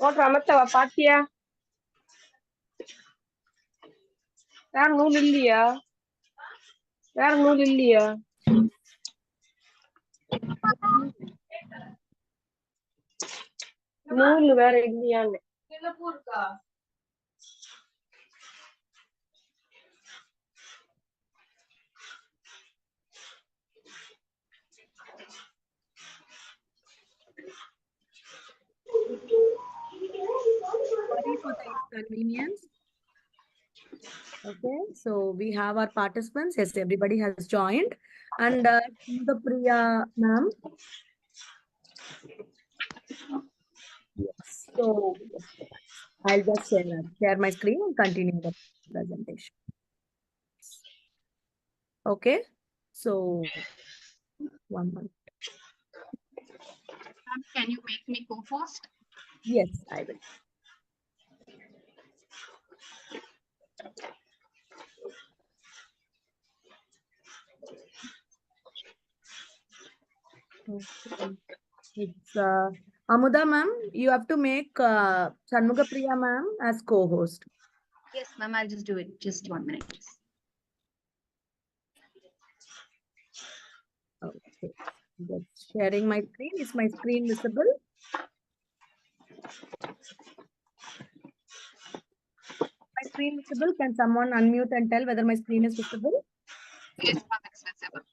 What Ramatava Patia? There no Lilia. There no Lilia. No, where India. Sorry for the inconvenience. Okay, so we have our participants. Yes, everybody has joined. And the Priya ma'am. Yes. So I'll just share my screen and continue the presentation. Okay, so 1 month. Can you make me co-host? Yes, I will. Okay. It's Amuda ma'am, you have to make Shanmuga Priya ma'am as co-host. Yes, ma'am, I'll just do it. Just 1 minute. Okay. Just sharing my screen. Is my screen visible? My screen visible? Can someone unmute and tell whether my screen is visible? Yes, ma'am, it's visible.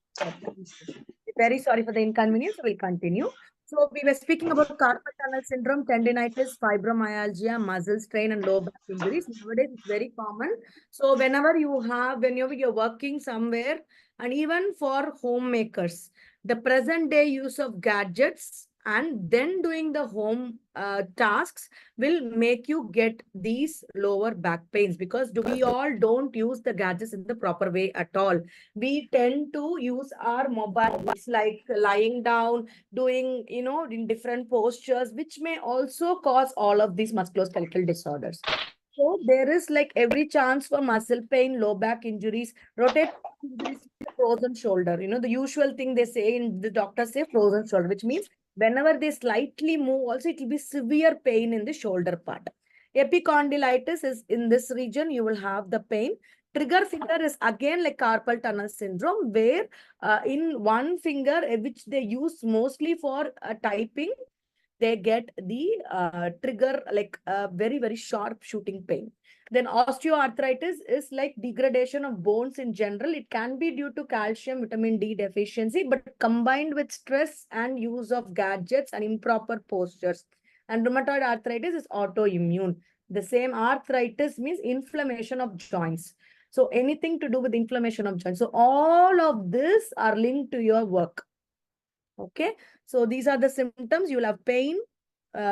Very sorry for the inconvenience. We'll continue. So we were speaking about carpal tunnel syndrome, tendinitis, fibromyalgia, muscle strain, and low back injuries. Nowadays, it's very common. So whenever you're working somewhere, and even for homemakers, the present day use of gadgets and then doing the home tasks will make you get these lower back pains, because we all don't use the gadgets in the proper way at all. We tend to use our mobiles like lying down, doing, in different postures, which may also cause all of these musculoskeletal disorders. So there is like every chance for muscle pain, low back injuries, rotator injuries, frozen shoulder. The usual thing they say in the doctors say frozen shoulder, which means whenever they slightly move, also it will be severe pain in the shoulder part. Epicondylitis is in this region, you will have the pain. Trigger finger is again like carpal tunnel syndrome, where in one finger, which they use mostly for typing, they get the trigger like very, very sharp shooting pain. Then osteoarthritis is like degradation of bones in general. It can be due to calcium, vitamin D deficiency, but combined with stress and use of gadgets and improper postures. And rheumatoid arthritis is autoimmune. The same arthritis means inflammation of joints. So anything to do with inflammation of joints. So all of this are linked to your work. Okay. So these are the symptoms. You will have pain.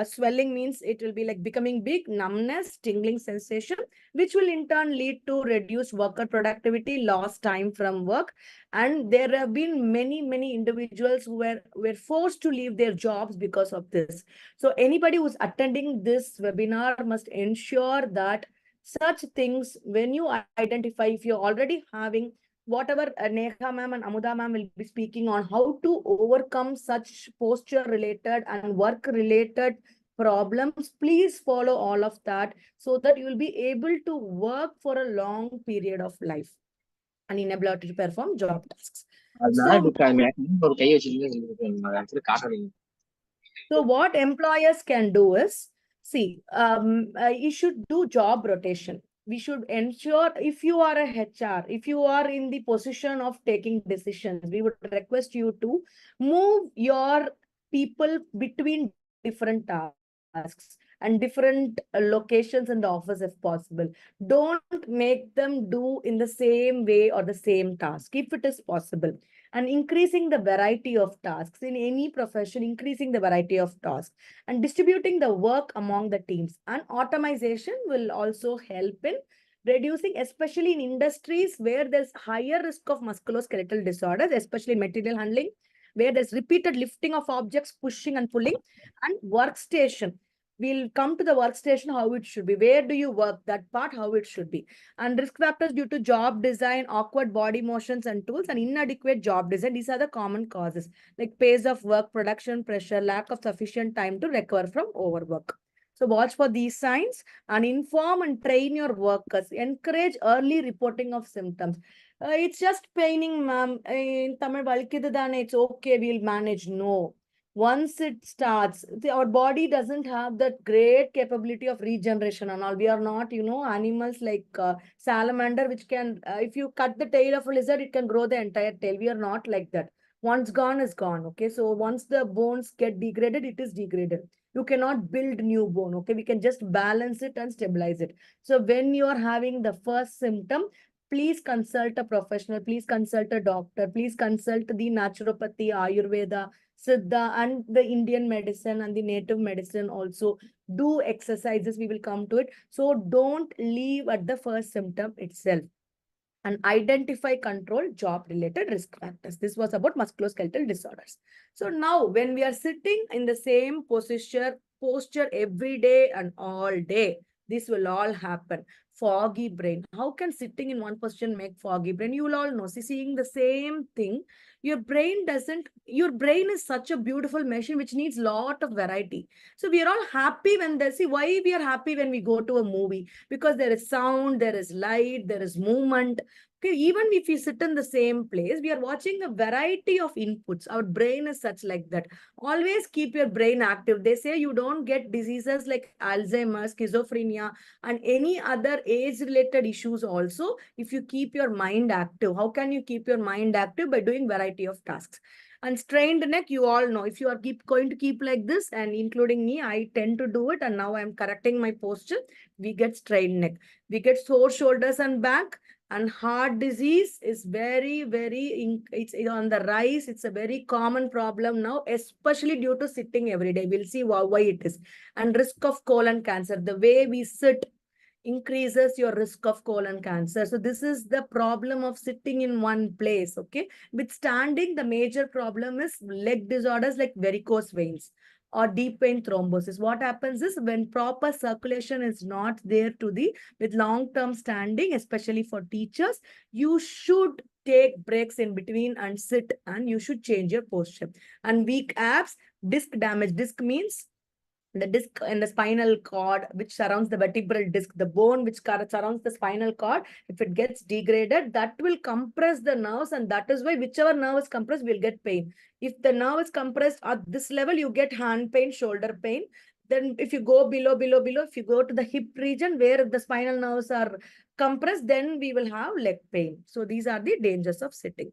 Swelling means it will be like becoming big, numbness, tingling sensation, which will in turn lead to reduced worker productivity, lost time from work. And there have been many, many individuals who were forced to leave their jobs because of this. So anybody who's attending this webinar must ensure that such things, when you identify, if you're already having whatever Neha ma'am and Amuda ma'am will be speaking on, how to overcome such posture related and work related problems, please follow all of that so that you will be able to work for a long period of life and inability to perform job tasks. So what employers can do is, see, you should do job rotation. We should ensure, if you are a HR, if you are in the position of taking decisions, we would request you to move your people between different tasks. As and different locations in the office if possible. Don't make them do in the same way or the same task if it is possible. And increasing the variety of tasks in any profession, increasing the variety of tasks and distributing the work among the teams. And automation will also help in reducing, especially in industries where there's higher risk of musculoskeletal disorders, especially material handling, where there's repeated lifting of objects, pushing and pulling, and workstation. We'll come to the workstation, how it should be. Where do you work? That part, how it should be. And risk factors due to job design, awkward body motions and tools, and inadequate job design. These are the common causes, like pace of work, production pressure, lack of sufficient time to recover from overwork. So watch for these signs and inform and train your workers. Encourage early reporting of symptoms. It's just paining, ma'am. In Tamil, valikidudane, it's okay, we'll manage. No. Once it starts, our body doesn't have that great capability of regeneration and all. We are not, animals like salamander, which can, if you cut the tail of a lizard, it can grow the entire tail. We are not like that. Once gone is gone. Okay. So once the bones get degraded, it is degraded. You cannot build new bone. Okay. We can just balance it and stabilize it. So when you are having the first symptom, please consult a professional, please consult a doctor, please consult the naturopathy, Ayurveda, Siddha, and the Indian medicine and the native medicine also. Do exercises, we will come to it. So don't leave at the first symptom itself. And identify, control job related risk factors. This was about musculoskeletal disorders. So now when we are sitting in the same posture every day and all day, this will all happen. Foggy brain. How can sitting in one position make foggy brain? You will all know. See, seeing the same thing, your brain is such a beautiful machine which needs lot of variety. So we are all happy when why we are happy when we go to a movie? Because there is sound, there is light, there is movement. Okay, even if we sit in the same place, we are watching a variety of inputs. Our brain is such like that. Always keep your brain active. They say you don't get diseases like Alzheimer's, schizophrenia, and any other age-related issues also if you keep your mind active. How can you keep your mind active? By doing variety of tasks. And strained neck, you all know, if you are going to keep like this, and including me, I tend to do it, and now I'm correcting my posture, we get strained neck. We get sore shoulders and back. And heart disease is it's on the rise. It's a very common problem now, especially due to sitting every day. We'll see why it is. And risk of colon cancer. The way we sit increases your risk of colon cancer. So this is the problem of sitting in one place. Okay. With standing, the major problem is leg disorders like varicose veins or deep vein thrombosis. What happens is when proper circulation is not there with long-term standing, especially for teachers, you should take breaks in between and sit, and you should change your posture. And weak abs, disc damage. Disc means the disc in the spinal cord, which surrounds the vertebral disc, the bone which surrounds the spinal cord, if it gets degraded, that will compress the nerves, and that is why whichever nerve is compressed will get pain. If the nerve is compressed at this level, you get hand pain, shoulder pain. Then if you go below, if you go to the hip region where the spinal nerves are compressed, then we will have leg pain. So these are the dangers of sitting.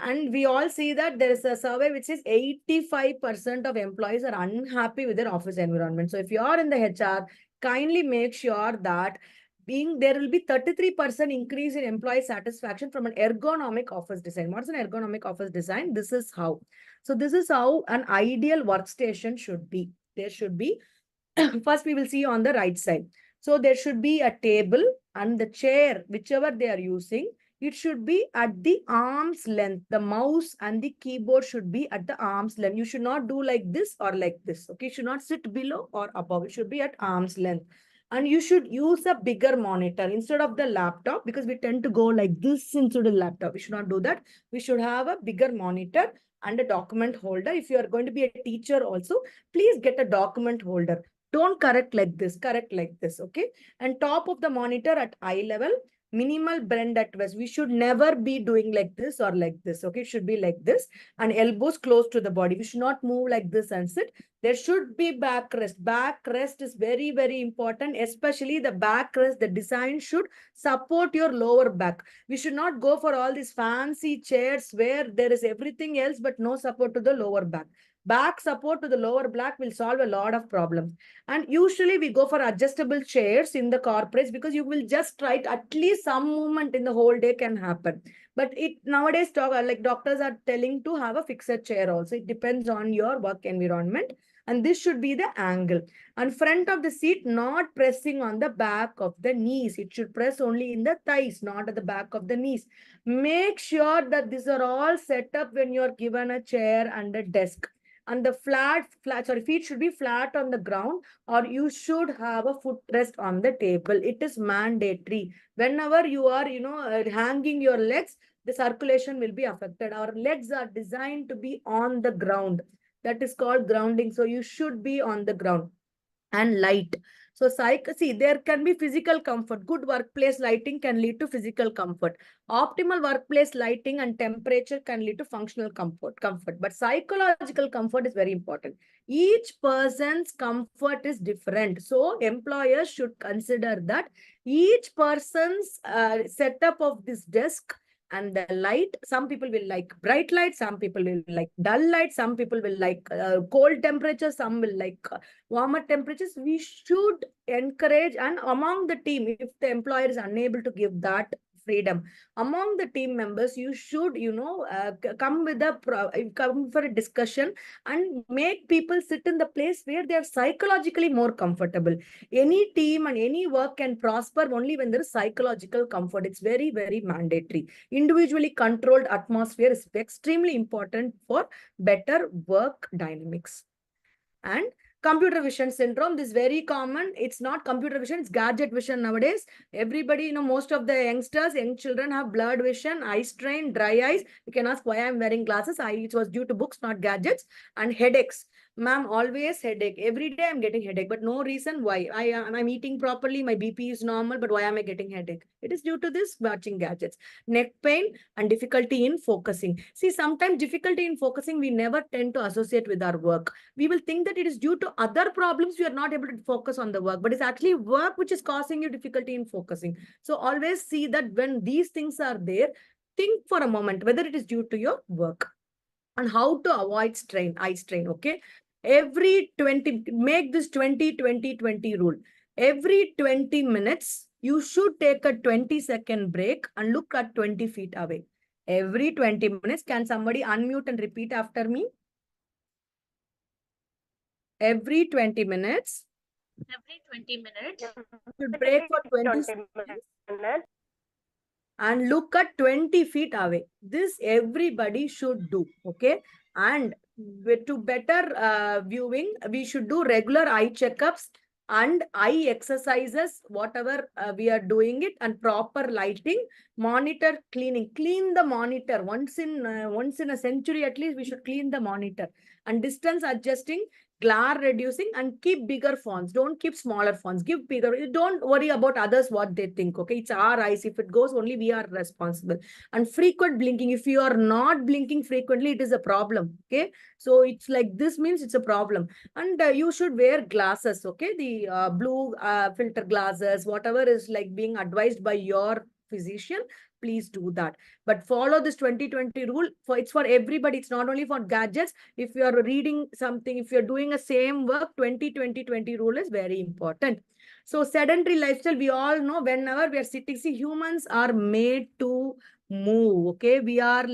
And we all see that there is a survey which says 85% of employees are unhappy with their office environment. So if you are in the HR, kindly make sure that there will be 33% increase in employee satisfaction from an ergonomic office design. What's an ergonomic office design? This is how. So this is how an ideal workstation should be. There should be, first we will see on the right side. So there should be a table and the chair, whichever they are using, it should be at the arm's length. The mouse and the keyboard should be at the arm's length. You should not do like this or like this. Okay, you should not sit below or above. It should be at arm's length. And you should use a bigger monitor instead of the laptop, because we tend to go like this into the laptop. We should not do that. We should have a bigger monitor and a document holder. If you are going to be a teacher also, please get a document holder. Don't correct like this, correct like this, okay? And top of the monitor at eye level, minimal bend at waist. We should never be doing like this or like this, okay? It should be like this, and elbows close to the body. We should not move like this and sit. There should be back rest. Back rest is very important, especially the back rest. The design should support your lower back. We should not go for all these fancy chairs where there is everything else but no support to the lower back. Back support to the lower back will solve a lot of problems. And usually we go for adjustable chairs in the corporates because you will just try to, at least some movement in the whole day can happen. But it nowadays like doctors are telling to have a fixed chair also. It depends on your work environment. And this should be the angle. And front of the seat, not pressing on the back of the knees. It should press only in the thighs, not at the back of the knees. Make sure that these are all set up when you are given a chair and a desk. And the feet should be flat on the ground, or you should have a footrest on the table. It is mandatory. Whenever you are, hanging your legs, the circulation will be affected. Our legs are designed to be on the ground. That is called grounding. So you should be on the ground. And light. So see, there can be physical comfort. Good workplace lighting can lead to physical comfort. Optimal workplace lighting and temperature can lead to functional comfort. But psychological comfort is very important. Each person's comfort is different. So employers should consider that each person's setup of this desk and the light, some people will like bright light, some people will like dull light, some people will like cold temperature, some will like warmer temperatures. We should encourage, and among the team, if the employer is unable to give that freedom, among the team members, you should, come for a discussion and make people sit in the place where they are psychologically more comfortable. Any team and any work can prosper only when there is psychological comfort. It's very, very mandatory. Individually controlled atmosphere is extremely important for better work dynamics. And computer vision syndrome, this is very common. It's not computer vision, it's gadget vision nowadays. Everybody, most of the young children have blurred vision, eye strain, dry eyes. You can ask why I'm wearing glasses. It was due to books, not gadgets. And headaches. Ma'am, always headache. Every day I'm getting headache, but no reason why. I'm eating properly, my BP is normal, but why am I getting headache? It is due to this watching gadgets. Neck pain and difficulty in focusing. See, sometimes difficulty in focusing, we never tend to associate with our work. We will think that it is due to other problems, we are not able to focus on the work, but it's actually work which is causing you difficulty in focusing. So always see that when these things are there, think for a moment whether it is due to your work. And how to avoid eye strain, okay? Make this 20-20-20 rule. Every 20 minutes, you should take a 20-second break and look at 20 feet away. Every 20 minutes, can somebody unmute and repeat after me? Every 20 minutes. Every 20 minutes. You break for 20 seconds and look at 20 feet away. This everybody should do, okay? And to better viewing, we should do regular eye checkups and eye exercises, whatever we are doing it, and proper lighting, monitor cleaning. Clean the monitor once in a century at least. We should clean the monitor, and distance adjusting, glare reducing, and keep bigger fonts. Don't keep smaller fonts. Give bigger. Don't worry about others, what they think. Okay, it's our eyes. If it goes, only we are responsible. And frequent blinking. If you are not blinking frequently, it is a problem. Okay, so it's like this means it's a problem. And you should wear glasses. Okay, the blue filter glasses, whatever is like being advised by your physician, please do that. But follow this 20-20 rule. It's for everybody. It's not only for gadgets. If you are reading something, if you're doing a same work, 20-20-20 rule is very important. So sedentary lifestyle, we all know whenever we are sitting, see, humans are made to move. Okay, we are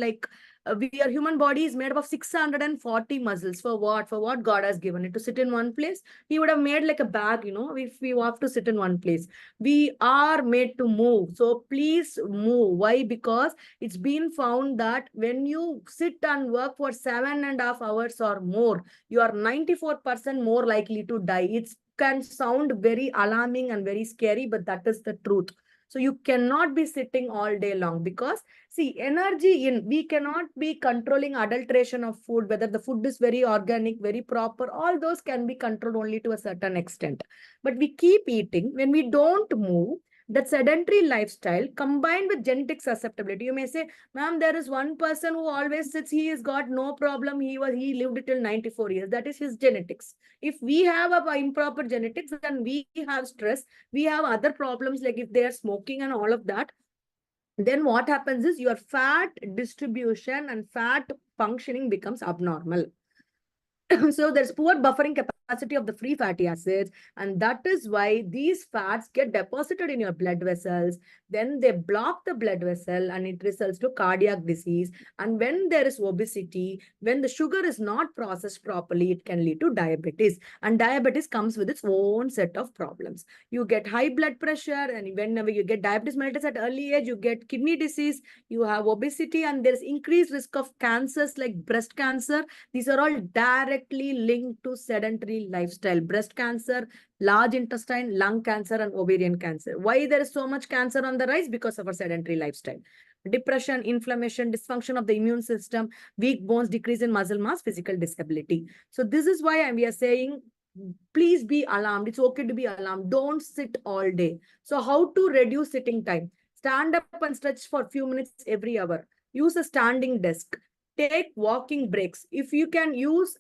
human body is made up of 640 muscles. For what? For what God has given it, to sit in one place. He would have made like a bag, if we have to sit in one place. We are made to move. So please move. Why? Because it's been found that when you sit and work for 7.5 hours or more, you are 94% more likely to die. It can sound very alarming and very scary, but that is the truth. So you cannot be sitting all day long, because see, we cannot be controlling adulteration of food, whether the food is very organic, very proper, all those can be controlled only to a certain extent. But we keep eating. When we don't move, that sedentary lifestyle combined with genetic susceptibility. You may say, ma'am, there is one person who always sits, he has got no problem. He lived till 94 years. That is his genetics. If we have improper genetics, then we have stress. We have other problems, like if they are smoking and all of that. Then what happens is your fat distribution and fat functioning becomes abnormal. So there's poor buffering capacity of the free fatty acids, and that is why these fats get deposited in your blood vessels. Then they block the blood vessel, and it results to cardiac disease. And when there is obesity, when the sugar is not processed properly, it can lead to diabetes. And diabetes comes with its own set of problems. You get high blood pressure, and whenever you get diabetes mellitus at early age, you get kidney disease, you have obesity, and there's increased risk of cancers like breast cancer. These are all directly linked to sedentary lifestyle. Breast cancer, large intestine, lung cancer, and ovarian cancer. Why there is so much cancer on the rise? Because of our sedentary lifestyle. Depression, inflammation, dysfunction of the immune system, weak bones, decrease in muscle mass, physical disability. So this is why we are saying, please be alarmed. It's okay to be alarmed. Don't sit all day. So how to reduce sitting time? Stand up and stretch for a few minutes every hour. Use a standing desk. Take walking breaks. If you can use,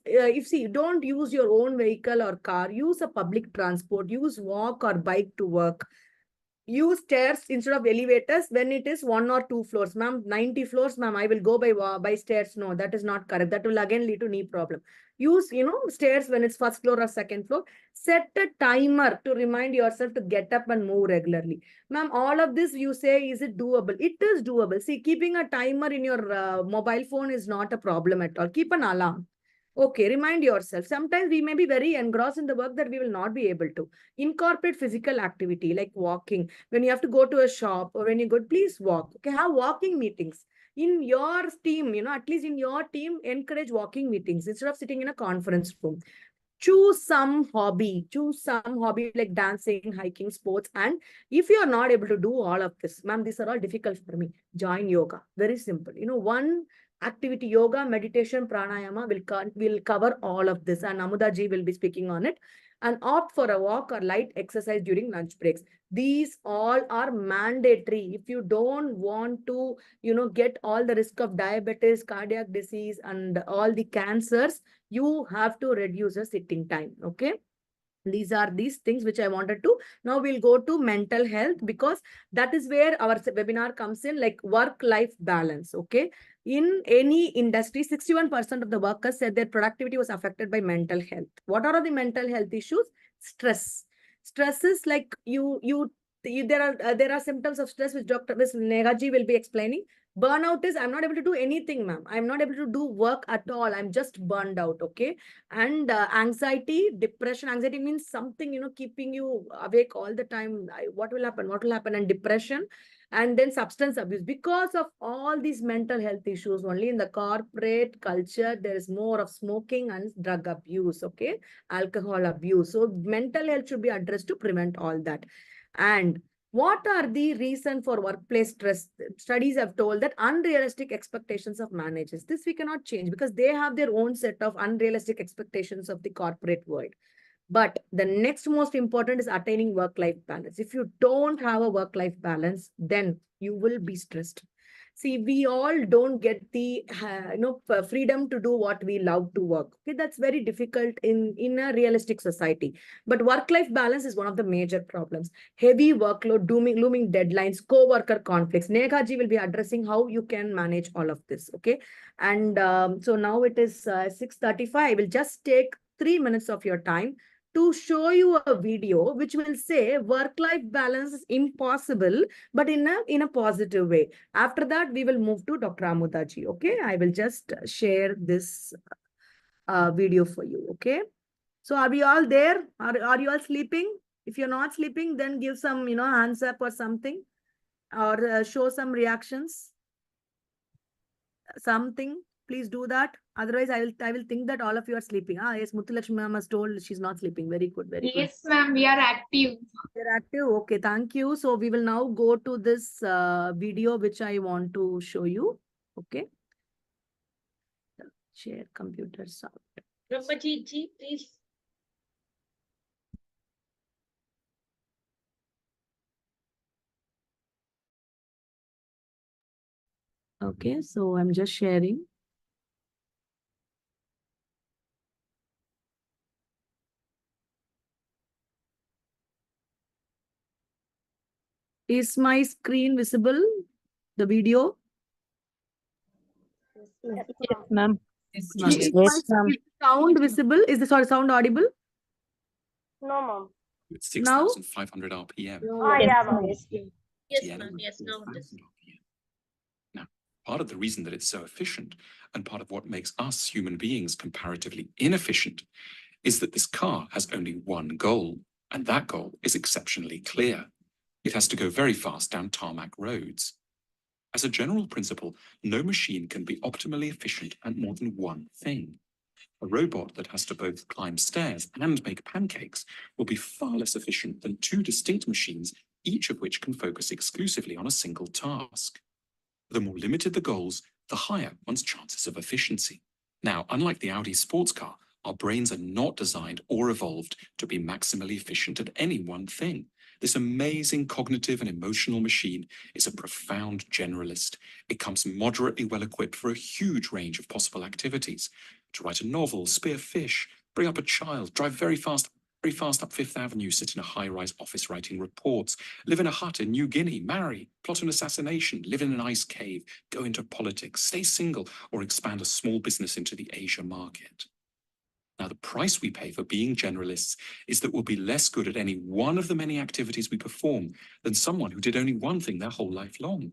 don't use your own vehicle or car, use a public transport, use walk or bike to work. Use stairs instead of elevators when it is 1 or 2 floors. Ma'am, 90 floors, ma'am, I will go by stairs. No, that is not correct. That will again lead to knee problem. Use, stairs when it's first floor or second floor. Set a timer to remind yourself to get up and move regularly. Ma'am, all of this you say, is it doable? It is doable. See, keeping a timer in your mobile phone is not a problem at all. Keep an alarm. Okay, remind yourself. Sometimes we may be very engrossed in the work that we will not be able to. Incorporate physical activity like walking. When you have to go to a shop or when you go, please walk. Okay, have walking meetings. In your team, at least in your team, encourage walking meetings instead of sitting in a conference room. Choose some hobby like dancing, hiking, sports. And if you are not able to do all of this, ma'am, these are all difficult for me, join yoga. Very simple. One activity, yoga, meditation, pranayama will cover all of this, and Amuda ji will be speaking on it. And opt for a walk or light exercise during lunch breaks. These all are mandatory. If you don't want to, get all the risk of diabetes, cardiac disease, and all the cancers, you have to reduce the sitting time. Okay. These are these things which I wanted to. Now we'll go to mental health, because that is where our webinar comes in, like work-life balance. Okay. In any industry, 61% of the workers said their productivity was affected by mental health. What are the mental health issues? Stress. Stress is like there are symptoms of stress which Dr. Ms. Negaji will be explaining. Burnout is I'm not able to do anything, ma'am. I'm not able to do work at all. I'm just burned out. Okay. And anxiety, depression. Anxiety means something, keeping you awake all the time. What will happen? What will happen? And depression. And then substance abuse. Because of all these mental health issues, only in the corporate culture, there is more of smoking and drug abuse. Okay. Alcohol abuse. So mental health should be addressed to prevent all that. And what are the reasons for workplace stress? Studies have told that unrealistic expectations of managers. This we cannot change because they have their own set of unrealistic expectations of the corporate world. But the next most important is attaining work-life balance. If you don't have a work-life balance, then you will be stressed. See, we all don't get the freedom to do what we love to work. Okay, that's very difficult in a realistic society. But work-life balance is one of the major problems. Heavy workload, looming deadlines, co-worker conflicts. Neka ji will be addressing how you can manage all of this. Okay, and so now it is 6:35. I will just take 3 minutes of your time to show you a video which will say work-life balance is impossible, but in a positive way. After that, we will move to Dr. Amudaji. Okay, I will just share this video for you. Okay, so are we all there? Are you all sleeping? If you're not sleeping, then give some hands up or something, or show some reactions. Something. Please do that. Otherwise, I will think that all of you are sleeping. Yes, Muthulakshmi ma'am has told she's not sleeping. Very good, very good. Yes, ma'am, we are active. You're active. Okay, thank you. So we will now go to this video which I want to show you. Okay. Share computer sound. Brahmaji, please. Okay, so I'm just sharing. Is my screen visible? The video? Yes, Yes, ma'am. Is Yes, my ma'am. Sound visible? Is the sound audible? No, ma'am. With 6,500 RPM. Yeah, ma'am. Yes, ma'am. Yes, ma'am. Yes, now it is. Now, part of the reason that it's so efficient and part of what makes us human beings comparatively inefficient is that this car has only one goal, and that goal is exceptionally clear. It has to go very fast down tarmac roads. As a general principle, no machine can be optimally efficient at more than one thing. A robot that has to both climb stairs and make pancakes will be far less efficient than two distinct machines, each of which can focus exclusively on a single task. The more limited the goals, the higher one's chances of efficiency. Now, unlike the Audi sports car, our brains are not designed or evolved to be maximally efficient at any one thing. This amazing cognitive and emotional machine is a profound generalist. It comes moderately well equipped for a huge range of possible activities. To write a novel, spear fish, bring up a child, drive very fast up Fifth Avenue, sit in a high-rise office writing reports, live in a hut in New Guinea, marry, plot an assassination, live in an ice cave, go into politics, stay single, or expand a small business into the Asia market. Now, the price we pay for being generalists is that we'll be less good at any one of the many activities we perform than someone who did only one thing their whole life long.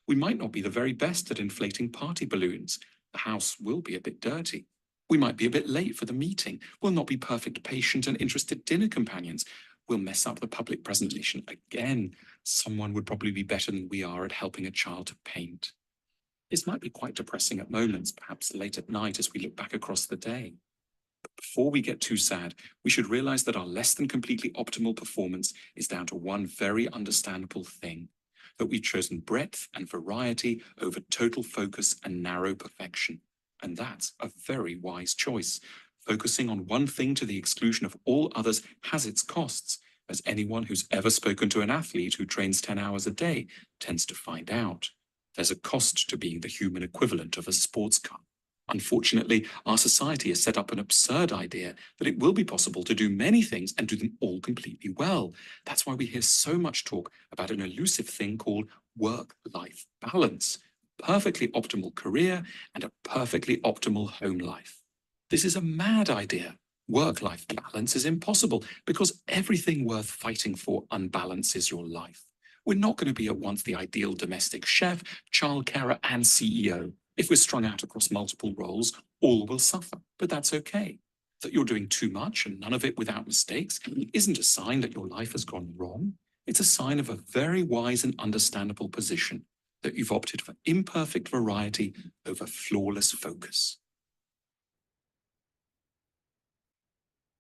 We might not be the very best at inflating party balloons. The house will be a bit dirty. We might be a bit late for the meeting. We'll not be perfect, patient, and interested dinner companions. We'll mess up the public presentation again. Someone would probably be better than we are at helping a child to paint. This might be quite depressing at moments, perhaps late at night as we look back across the day. But before we get too sad, we should realize that our less than completely optimal performance is down to one very understandable thing, that we've chosen breadth and variety over total focus and narrow perfection. And that's a very wise choice. Focusing on one thing to the exclusion of all others has its costs, as anyone who's ever spoken to an athlete who trains 10 hours a day tends to find out. There's a cost to being the human equivalent of a sports car. Unfortunately, our society has set up an absurd idea that it will be possible to do many things and do them all completely well. That's why we hear so much talk about an elusive thing called work-life balance. Perfectly optimal career and a perfectly optimal home life. This is a mad idea. Work-life balance is impossible because everything worth fighting for unbalances your life. We're not going to be at once the ideal domestic chef, child carer, and CEO. If we're strung out across multiple roles, all will suffer, but that's okay. That you're doing too much and none of it without mistakes isn't a sign that your life has gone wrong. It's a sign of a very wise and understandable position, that you've opted for imperfect variety over flawless focus.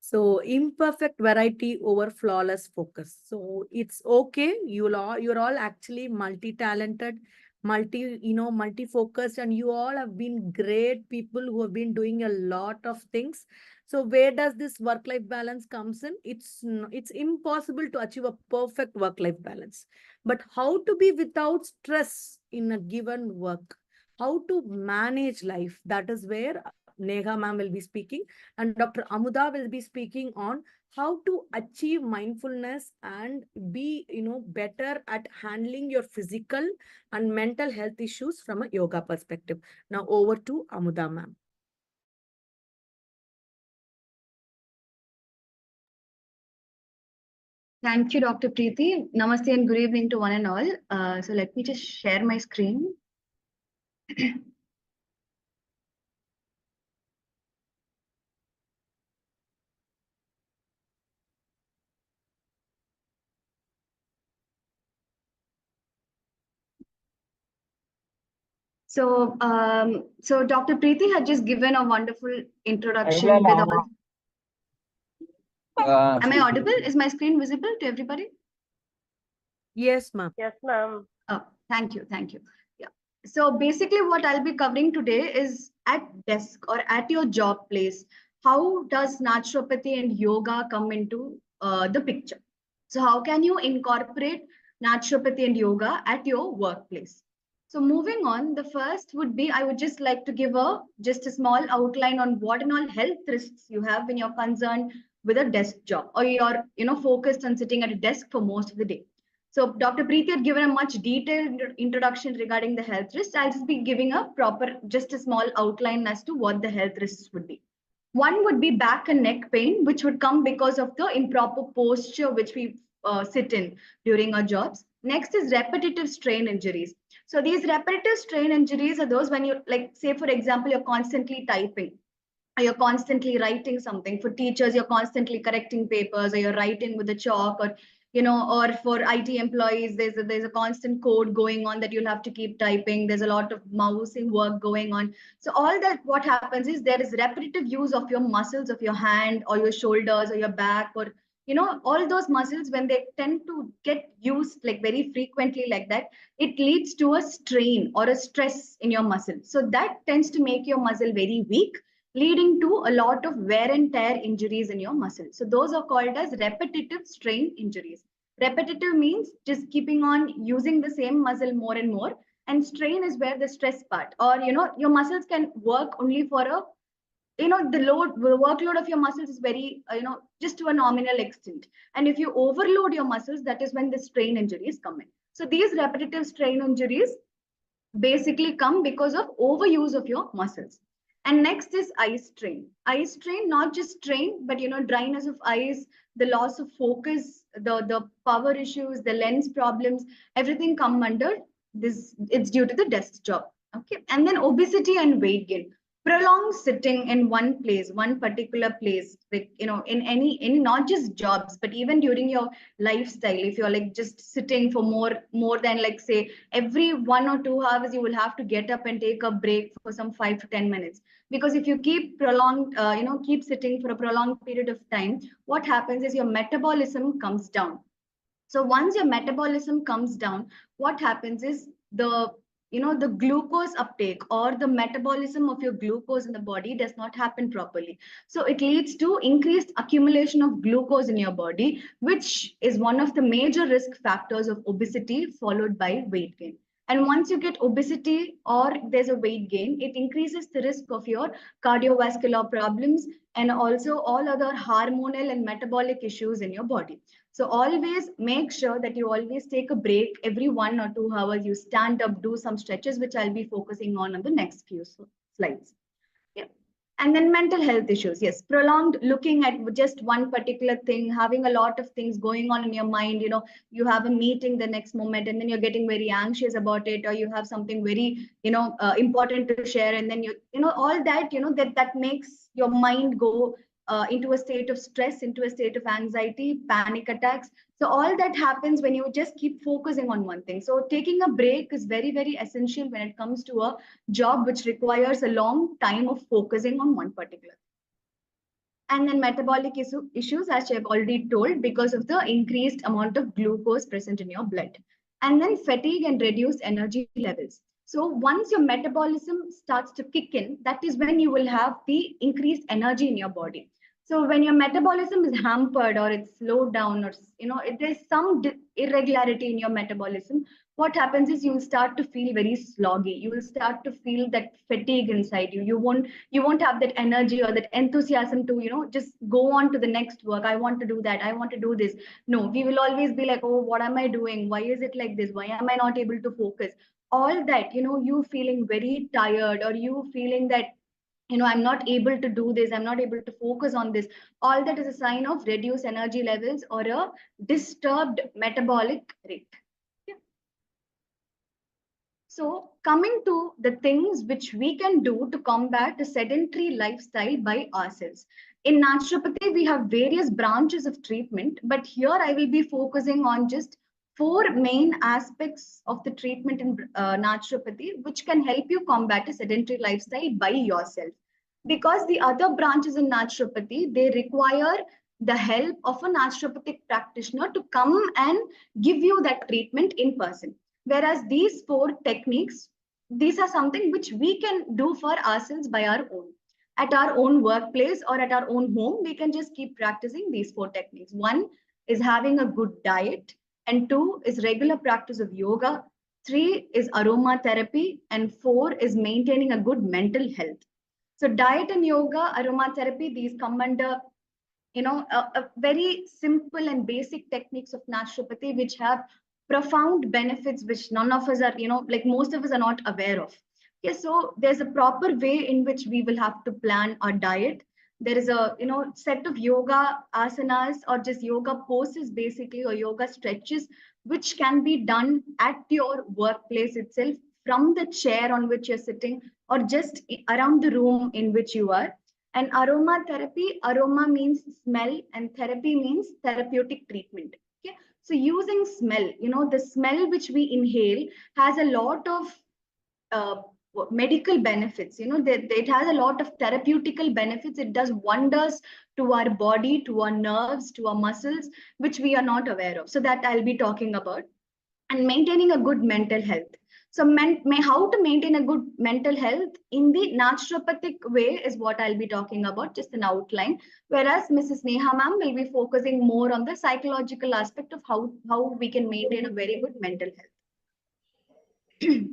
So imperfect variety over flawless focus. So it's okay. You're all actually multi-talented, multi-focused, and you all have been great people who have been doing a lot of things. So where does this work-life balance comes in? It's impossible to achieve a perfect work-life balance. But how to be without stress in a given work? How to manage life? That is where Neha ma'am will be speaking, and Dr. Amuda will be speaking on how to achieve mindfulness and be, better at handling your physical and mental health issues from a yoga perspective. Now over to Amuda ma'am. Thank you, Dr. Preeti. Namaste and good evening to one and all. So let me just share my screen. So Dr. Preeti had just given a wonderful introduction with all. Am I audible? Is my screen visible to everybody? Yes, ma'am. Yes, ma'am. Oh, thank you. Yeah. So basically what I'll be covering today is at desk or at your job place, how does naturopathy and yoga come into the picture? So how can you incorporate naturopathy and yoga at your workplace? So moving on, the first would be, I would just like to give just a small outline on what and all health risks you have when you're concerned with a desk job, or you're focused on sitting at a desk for most of the day. So Dr. Preeti had given a much detailed introduction regarding the health risks. I'll just be giving just a small outline as to what the health risks would be. One would be back and neck pain, which would come because of the improper posture which we sit in during our jobs. Next is repetitive strain injuries. So these repetitive strain injuries are those when you, like, say, for example, you're constantly typing, or you're constantly writing something. For teachers, you're constantly correcting papers, or you're writing with a chalk, or or for IT employees, there's a constant code going on that you'll have to keep typing. There's a lot of mousing work going on. So all that, what happens is there is repetitive use of your muscles of your hand or your shoulders or your back, or all those muscles, when they tend to get used like very frequently like that, it leads to a strain or a stress in your muscle. So that tends to make your muscle very weak, leading to a lot of wear and tear injuries in your muscle. So those are called as repetitive strain injuries. Repetitive means just keeping on using the same muscle more and more, and strain is where the stress part, or your muscles can work only for a, the workload of your muscles is very, just to a nominal extent. And if you overload your muscles, that is when the strain injuries come in. So these repetitive strain injuries basically come because of overuse of your muscles. And next is eye strain. Eye strain, not just strain, but dryness of eyes, the loss of focus, the power issues, the lens problems, everything come under this. It's due to the desk job. Okay. And then obesity and weight gain. Prolonged sitting in one place, one particular place, like in any not just jobs, but even during your lifestyle. If you're like just sitting for more than, like, say, every 1 or 2 hours, you will have to get up and take a break for some 5 to 10 minutes. Because if you keep prolonged, keep sitting for a prolonged period of time, what happens is your metabolism comes down. So once your metabolism comes down, what happens is the glucose uptake or the metabolism of your glucose in the body does not happen properly. So it leads to increased accumulation of glucose in your body, which is one of the major risk factors of obesity, followed by weight gain. And once you get obesity or there's a weight gain, it increases the risk of your cardiovascular problems and also all other hormonal and metabolic issues in your body. So always make sure that you always take a break every 1 or 2 hours. You stand up, do some stretches, which I'll be focusing on the next few slides. Yeah. And then mental health issues. Yes, prolonged looking at just one particular thing, having a lot of things going on in your mind. You have a meeting the next moment, and then you're getting very anxious about it, or you have something very, important to share, and then all that, that makes your mind go into a state of stress, into a state of anxiety, panic attacks. So all that happens when you just keep focusing on one thing. So taking a break is very, very essential when it comes to a job which requires a long time of focusing on one particular. And then metabolic issues, as I've already told, because of the increased amount of glucose present in your blood. And then fatigue and reduced energy levels. So once your metabolism starts to kick in, that is when you will have the increased energy in your body. So when your metabolism is hampered, or it's slowed down, or if there's some irregularity in your metabolism, what happens is you will start to feel very sloggy. You will start to feel that fatigue inside you. You won't have that energy or that enthusiasm to just go on to the next work. I want to do that. I want to do this. No, we will always be like, oh, what am I doing? Why is it like this? Why am I not able to focus? All that, you feeling very tired, or you feeling that I'm not able to do this, I'm not able to focus on this, all that is a sign of reduced energy levels or a disturbed metabolic rate. Yeah. So coming to the things which we can do to combat the sedentary lifestyle by ourselves. In naturopathy, we have various branches of treatment, but here I will be focusing on just 4 main aspects of the treatment in naturopathy, which can help you combat a sedentary lifestyle by yourself. Because the other branches in naturopathy, they require the help of a naturopathic practitioner to come and give you that treatment in person. Whereas these 4 techniques, these are something which we can do for ourselves by our own. At our own workplace or at our own home, we can just keep practicing these 4 techniques. 1 is having a good diet, and 2 is regular practice of yoga, 3 is aromatherapy, and 4 is maintaining a good mental health. So diet and yoga, aromatherapy, these come under a very simple and basic techniques of naturopathy, which have profound benefits, which none of us are, like most of us are not aware of. Okay, so there's a proper way in which we will have to plan our diet. There is a set of yoga asanas or just yoga poses basically, or yoga stretches, which can be done at your workplace itself, from the chair on which you're sitting, or just around the room in which you are. And aromatherapy, aroma means smell, and therapy means therapeutic treatment. Okay, so using smell, the smell which we inhale has a lot of uh, medical benefits. That it has a lot of therapeutical benefits. It does wonders to our body, to our nerves, to our muscles, which we are not aware of. So that I'll be talking about. And maintaining a good mental health. So how to maintain a good mental health in the naturopathic way is what I'll be talking about, just an outline. Whereas Mrs. Neha ma'am will be focusing more on the psychological aspect of how we can maintain a very good mental health.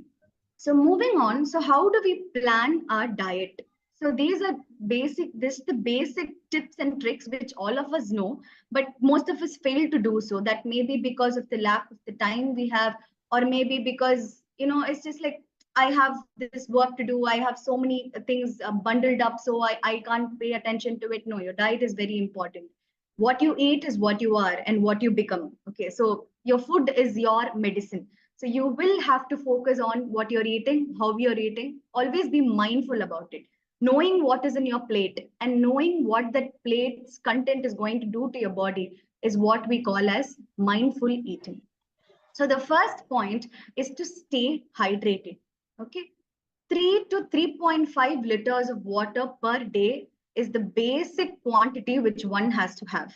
So moving on, so how do we plan our diet? So these are the basic tips and tricks which all of us know, but most of us fail to do so. That may be because of the lack of the time we have, or maybe because, it's just like, I have this work to do, I have so many things bundled up, so I can't pay attention to it. No, your diet is very important. What you eat is what you are and what you become. Okay, so your food is your medicine. So you will have to focus on what you're eating, how you're eating. Always be mindful about it. Knowing what is in your plate and knowing what that plate's content is going to do to your body is what we call as mindful eating. So the first point is to stay hydrated. Okay. 3 to 3.5 liters of water per day is the basic quantity which one has to have.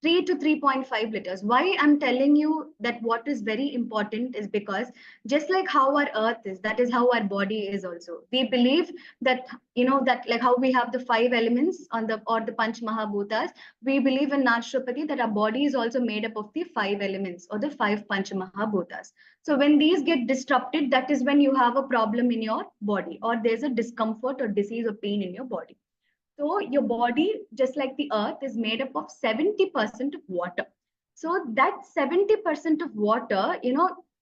3 to 3.5 liters. Why I'm telling you that what is very important is because just like how our earth is, that is how our body is also. We believe that, that like how we have the 5 elements on the, or the Panch Mahabhutas, we believe in naturopathy that our body is also made up of the 5 elements or the 5 Panch Mahabhutas. So when these get disrupted, that is when you have a problem in your body, or there's a discomfort or disease or pain in your body. So your body, just like the earth, is made up of 70% of water. So that 70% of water,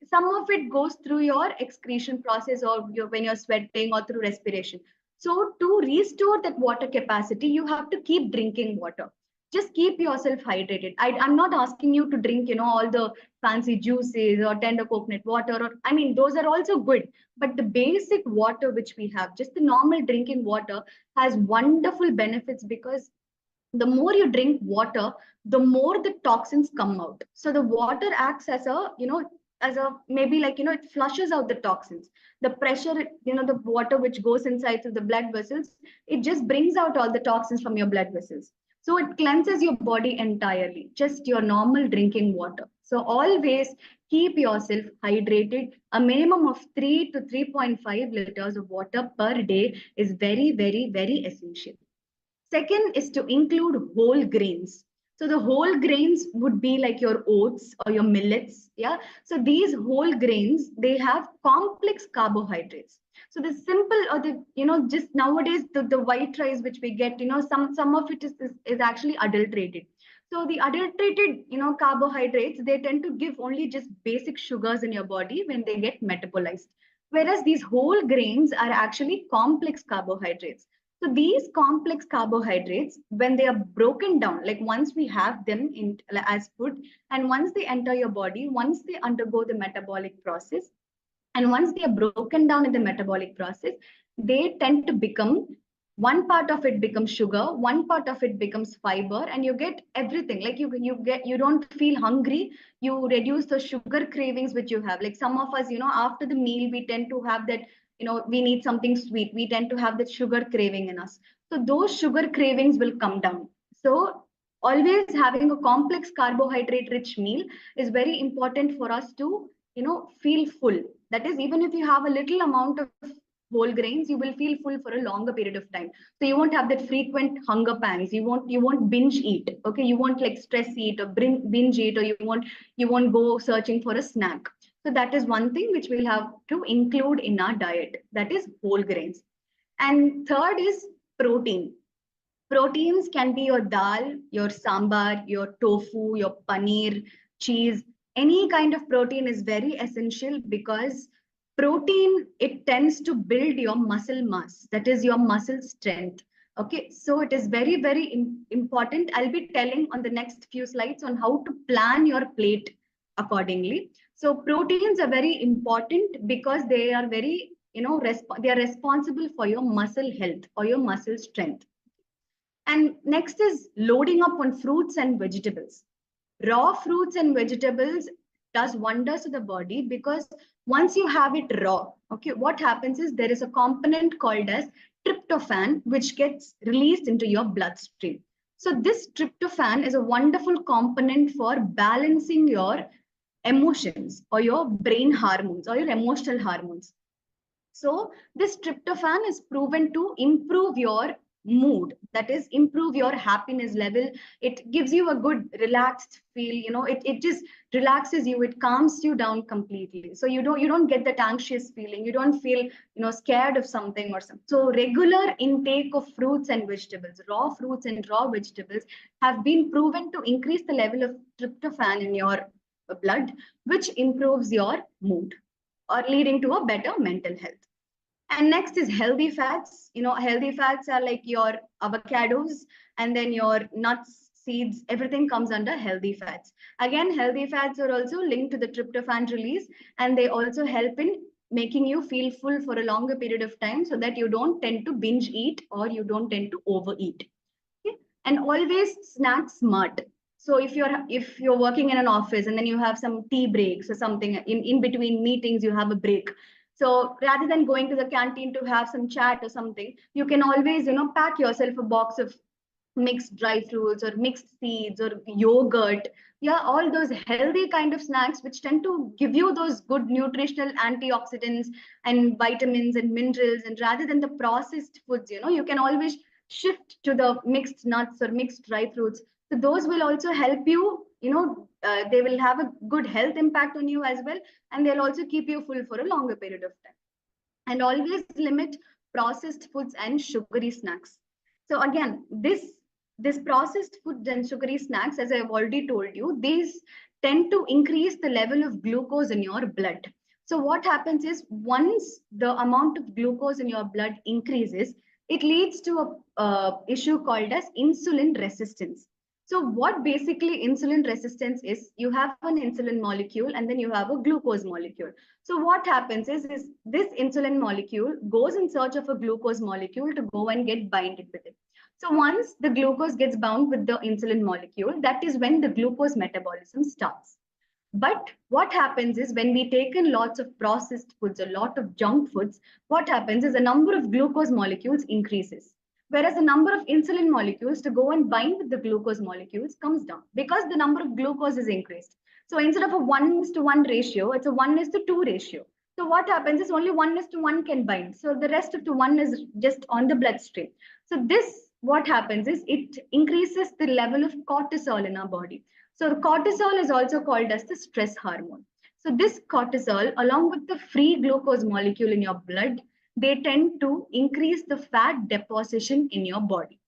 some of it goes through your excretion process, or when you're sweating, or through respiration. So to restore that water capacity, you have to keep drinking water. Just keep yourself hydrated. I'm not asking you to drink, all the fancy juices or tender coconut water, or I mean, those are also good. But the basic water which we have, just the normal drinking water, has wonderful benefits, because the more you drink water, the more the toxins come out. So the water acts as a, maybe like, it flushes out the toxins. The pressure, the water which goes inside through the blood vessels, it just brings out all the toxins from your blood vessels. So it cleanses your body entirely, just your normal drinking water. So always keep yourself hydrated. A minimum of 3 to 3.5 liters of water per day is very, very, very essential. Second is to include whole grains. So the whole grains would be like your oats or your millets. Yeah. So these whole grains, they have complex carbohydrates. So the simple, or the, just nowadays, the white rice which we get, some of it is actually adulterated. So the adulterated, carbohydrates, they tend to give only just basic sugars in your body when they get metabolized. Whereas these whole grains are actually complex carbohydrates. So these complex carbohydrates, when they are broken down, like once we have them in as food, and once they enter your body, once they undergo the metabolic process, and once they are broken down in the metabolic process, they tend to become, one part of it becomes sugar, one part of it becomes fiber, and you get everything. Like you don't feel hungry, you reduce the sugar cravings which you have. Like some of us, after the meal, we tend to have that, we need something sweet. We tend to have that sugar craving in us. So those sugar cravings will come down. So always having a complex carbohydrate rich meal is very important for us to, feel full. That is, even if you have a little amount of whole grains, you will feel full for a longer period of time. So you won't have that frequent hunger pangs. You won't binge eat. Okay, you won't like stress eat or binge eat, or you won't go searching for a snack. So that is one thing which we'll have to include in our diet. That is whole grains. And third is protein. Proteins can be your dal, your sambar, your tofu, your paneer, cheese. Any kind of protein is very essential, because protein, it tends to build your muscle mass, that is your muscle strength. Okay, so it is very, very important. I'll be telling on the next few slides on how to plan your plate accordingly. So proteins are very important because they are very, they are responsible for your muscle health or your muscle strength. And next is loading up on fruits and vegetables. Raw fruits and vegetables does wonders to the body because once you have it raw, okay, what happens is there is a component called as tryptophan, which gets released into your bloodstream. So this tryptophan is a wonderful component for balancing your emotions or your brain hormones or your emotional hormones. So this tryptophan is proven to improve your mood, that is improve your happiness level. It gives you a good relaxed feel, it just relaxes you, it calms you down completely. So you don't get that anxious feeling, you don't feel scared of something or something. So regular intake of fruits and vegetables, raw fruits and raw vegetables have been proven to increase the level of tryptophan in your blood, which improves your mood or leading to a better mental health. And next is healthy fats. Healthy fats are like your avocados and then your nuts, seeds, everything comes under healthy fats. Again, healthy fats are also linked to the tryptophan release, and they also help in making you feel full for a longer period of time so that you don't tend to binge eat or you don't tend to overeat. Okay? And always snack smart. So if you're working in an office and then you have some tea breaks or something in between meetings, you have a break. So rather than going to the canteen to have some chat or something, you can always, pack yourself a box of mixed dry fruits or mixed seeds or yogurt. Yeah, all those healthy kind of snacks which tend to give you those good nutritional antioxidants and vitamins and minerals. And rather than the processed foods, you can always shift to the mixed nuts or mixed dry fruits. So those will also help you, they will have a good health impact on you as well. And they'll also keep you full for a longer period of time. And always limit processed foods and sugary snacks. So again, this processed food and sugary snacks, as I've already told you, these tend to increase the level of glucose in your blood. So what happens is once the amount of glucose in your blood increases, it leads to a issue called as insulin resistance. So what basically insulin resistance is, you have an insulin molecule and then you have a glucose molecule. So what happens is this insulin molecule goes in search of a glucose molecule to go and get binded with it. So once the glucose gets bound with the insulin molecule, that is when the glucose metabolism starts. But what happens is when we take in lots of processed foods, a lot of junk foods, what happens is the number of glucose molecules increases. Whereas the number of insulin molecules to go and bind with the glucose molecules comes down because the number of glucose is increased. So instead of a 1:1 ratio, it's a 1:2 ratio. So what happens is only 1:1 can bind. So the rest of the one is just on the bloodstream. So this, what happens is it increases the level of cortisol in our body. So the cortisol is also called as the stress hormone. So this cortisol, along with the free glucose molecule in your blood, they tend to increase the fat deposition in your body.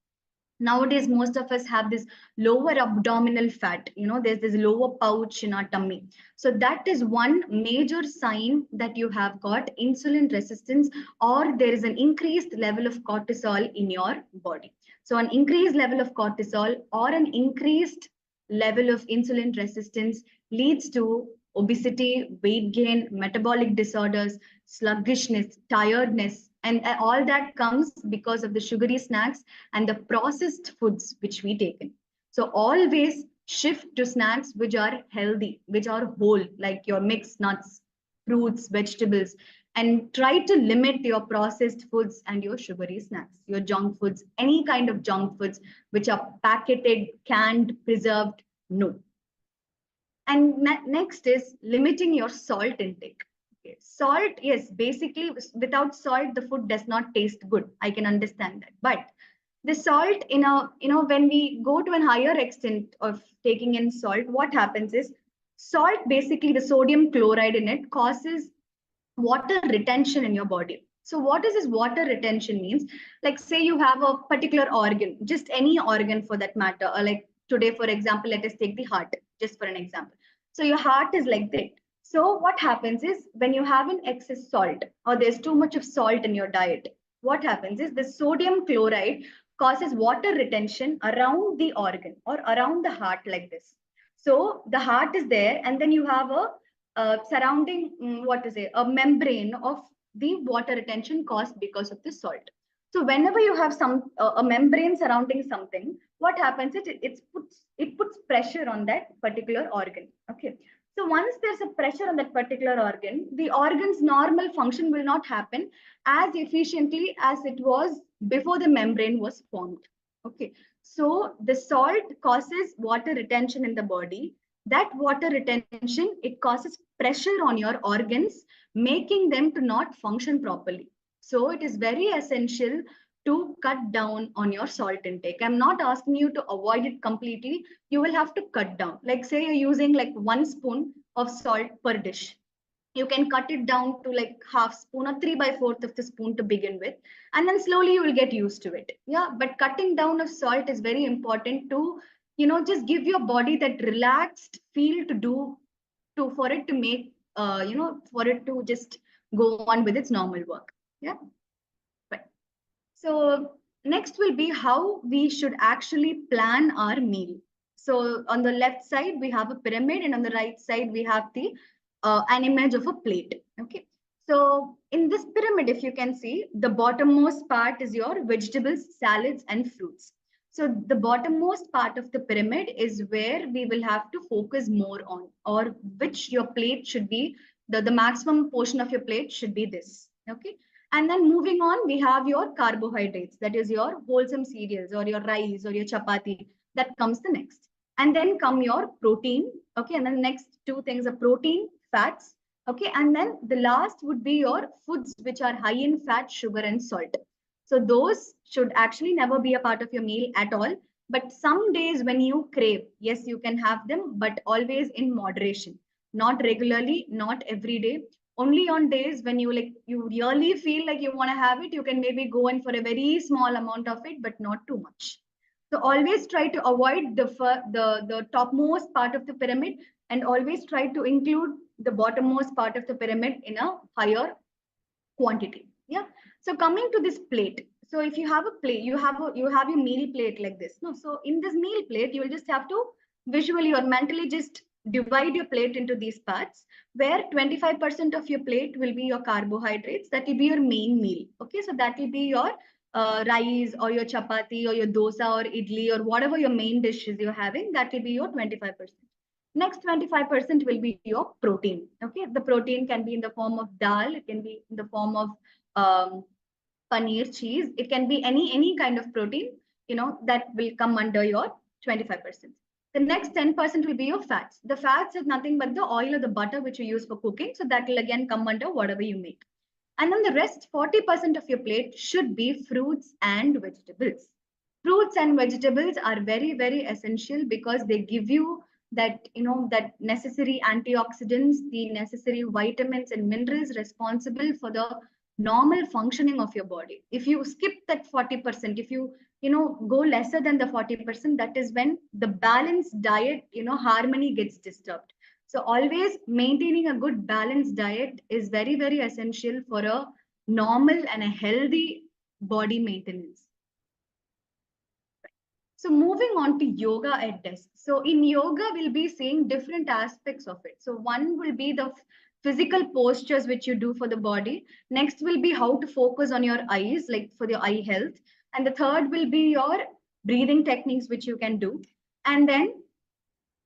Nowadays, most of us have this lower abdominal fat, there's this lower pouch in our tummy. So that is one major sign that you have got insulin resistance or there is an increased level of cortisol in your body. So an increased level of cortisol or an increased level of insulin resistance leads to obesity, weight gain, metabolic disorders, sluggishness, tiredness, and all that comes because of the sugary snacks and the processed foods which we take in. So always shift to snacks which are healthy, which are whole, like your mixed nuts, fruits, vegetables, and try to limit your processed foods and your sugary snacks, your junk foods, any kind of junk foods which are packeted, canned, preserved, no. And next is limiting your salt intake. Okay. Salt, yes, basically without salt, the food does not taste good. I can understand that. But the salt when we go to a higher extent of taking in salt, what happens is salt, basically the sodium chloride in it causes water retention in your body. So what is this water retention means? Like say you have a particular organ, just any organ for that matter, or like today, for example, let us take the heart, just for an example. So your heart is like that. So what happens is when you have an excess salt or there's too much of salt in your diet, what happens is the sodium chloride causes water retention around the organ or around the heart like this. So the heart is there, and then you have a surrounding, a membrane of the water retention caused because of the salt. So whenever you have a membrane surrounding something, what happens is it puts pressure on that particular organ. Okay. So once there's a pressure on that particular organ, the organ's normal function will not happen as efficiently as it was before the membrane was formed. Okay. So the salt causes water retention in the body. That water retention, it causes pressure on your organs, making them to not function properly. So it is very essential to cut down on your salt intake. I'm not asking you to avoid it completely. You will have to cut down. Like say you're using like 1 spoon of salt per dish. You can cut it down to like half spoon or 3/4 of the spoon to begin with. And then slowly you will get used to it. Yeah, but cutting down of salt is very important to, just give your body that relaxed feel for it to make, for it to just go on with its normal work. Yeah. Right. So next will be how we should actually plan our meal. So on the left side, we have a pyramid, and on the right side, we have an image of a plate. Okay. So in this pyramid, if you can see, the bottommost part is your vegetables, salads, and fruits. So the bottommost part of the pyramid is where we will have to focus more on, or which your plate should be, the maximum portion of your plate should be this. Okay. And then moving on, we have your carbohydrates, that is your wholesome cereals or your rice or your chapati, that comes the next. And then come your protein. Okay. And then the next two things are protein, fats. Okay. And then the last would be your foods, which are high in fat, sugar, and salt. So those should actually never be a part of your meal at all. But some days when you crave, yes, you can have them, but always in moderation, not regularly, not every day. Only on days when you really feel like you want to have it, you can maybe go in for a very small amount of it, but not too much. So always try to avoid the topmost part of the pyramid, and always try to include the bottommost part of the pyramid in a higher quantity. Yeah. So coming to this plate. So if you have a plate, you have your meal plate like this. No. So in this meal plate, you will just have to visually or mentally just divide your plate into these parts, where 25% of your plate will be your carbohydrates. That will be your main meal. Okay. So that will be your rice or your chapati or your dosa or idli or whatever your main dishes you're having. That will be your 25%. Next 25% will be your protein. Okay. The protein can be in the form of dal. It can be in the form of paneer, cheese. It can be any kind of protein, that will come under your 25%. The next 10% will be your fats. The fats is nothing but the oil or the butter which you use for cooking. So that will again come under whatever you make. And then the rest 40% of your plate should be fruits and vegetables. Fruits and vegetables are very, very essential because they give you that necessary antioxidants, the necessary vitamins and minerals responsible for the normal functioning of your body. If you skip that 40%, if you go lesser than the 40%, that is when the balanced diet, harmony gets disturbed. So always maintaining a good balanced diet is very, very essential for a normal and a healthy body maintenance. So moving on to yoga at desk. So in yoga, we'll be seeing different aspects of it. So one will be the physical postures which you do for the body. Next will be how to focus on your eyes, like for your eye health. And the third will be your breathing techniques which you can do. And then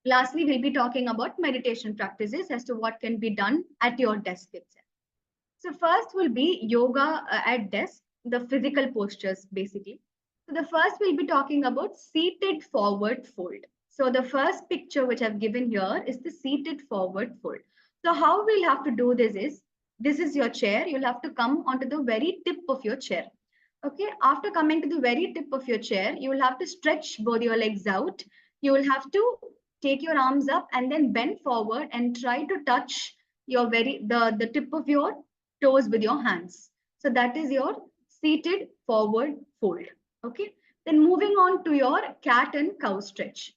lastly, we'll be talking about meditation practices as to what can be done at your desk itself. So first will be yoga at desk, the physical postures basically. So the first we'll be talking about seated forward fold. So the first picture which I've given here is the seated forward fold. So how we'll have to do this is your chair. You'll have to come onto the very tip of your chair. Okay. After coming to the very tip of your chair, you will have to stretch both your legs out. You will have to take your arms up and then bend forward and try to touch the tip of your toes with your hands. So that is your seated forward fold. Okay. Then moving on to your cat and cow stretch.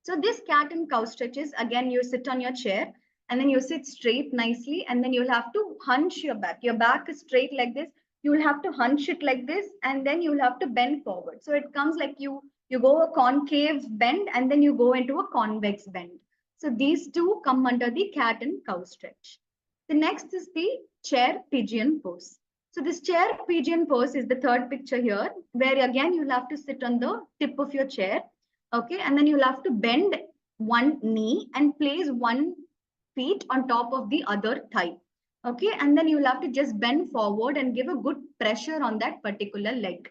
So this cat and cow stretch is, again, you sit on your chair and then you sit straight nicely, and then you'll have to hunch your back. Your back is straight like this. you will have to hunch it like this, and then you will have to bend forward. So it comes like you go a concave bend and then you go into a convex bend. So these two come under the cat and cow stretch. The next is the chair pigeon pose. So this chair pigeon pose is the third picture here, where again you'll have to sit on the tip of your chair. Okay, and then you'll have to bend one knee and place one feet on top of the other thigh. Okay, and then you'll have to just bend forward and give a good pressure on that particular leg.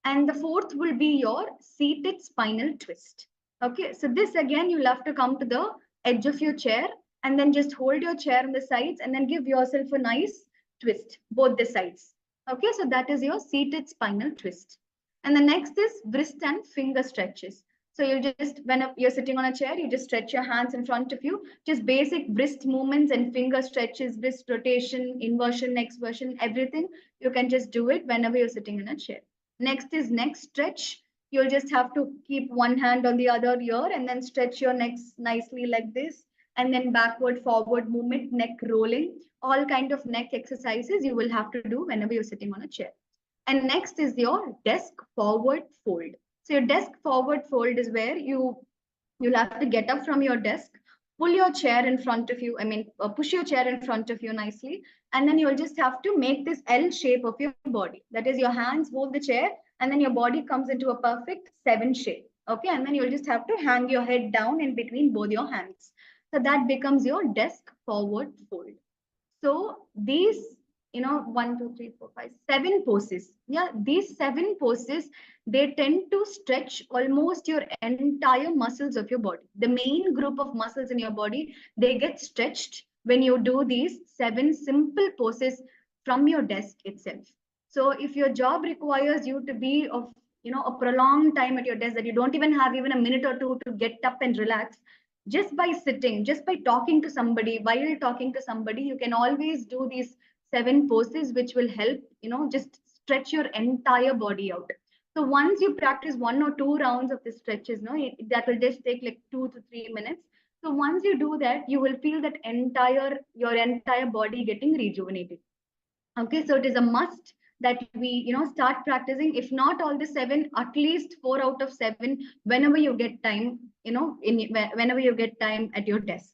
And the fourth will be your seated spinal twist. Okay, so this again, you'll have to come to the edge of your chair and then just hold your chair on the sides and then give yourself a nice twist, both the sides. Okay, so that is your seated spinal twist. And the next is wrist and finger stretches. So you just, when you're sitting on a chair, you just stretch your hands in front of you, just basic wrist movements and finger stretches, wrist rotation, inversion, exversion, everything. You can just do it whenever you're sitting in a chair. Next is neck stretch. You'll just have to keep one hand on the other ear and then stretch your neck nicely like this. And then backward, forward movement, neck rolling, all kind of neck exercises you will have to do whenever you're sitting on a chair. And next is your desk forward fold. So your desk forward fold is where you'll have to get up from your desk, pull your chair in front of you, push your chair in front of you nicely, and then you'll just have to make this L shape of your body. That is, your hands hold the chair, and then your body comes into a perfect 7 shape. Okay, and then you'll just have to hang your head down in between both your hands. So that becomes your desk forward fold. So these, 1, 2, 3, 4, 5, 7 poses. Yeah, these 7 poses, they tend to stretch almost your entire muscles of your body. The main group of muscles in your body, they get stretched when you do these 7 simple poses from your desk itself. So if your job requires you to be of, a prolonged time at your desk that you don't even have even a minute or two to get up and relax, just by sitting, just by talking to somebody, while talking to somebody, you can always do these 7 poses, which will help, just stretch your entire body out. So once you practice 1 or 2 rounds of the stretches, that will just take like 2 to 3 minutes. So once you do that, you will feel that your entire body getting rejuvenated. Okay, so it is a must that we, start practicing, if not all the 7, at least 4 out of 7, whenever you get time, whenever you get time at your desk.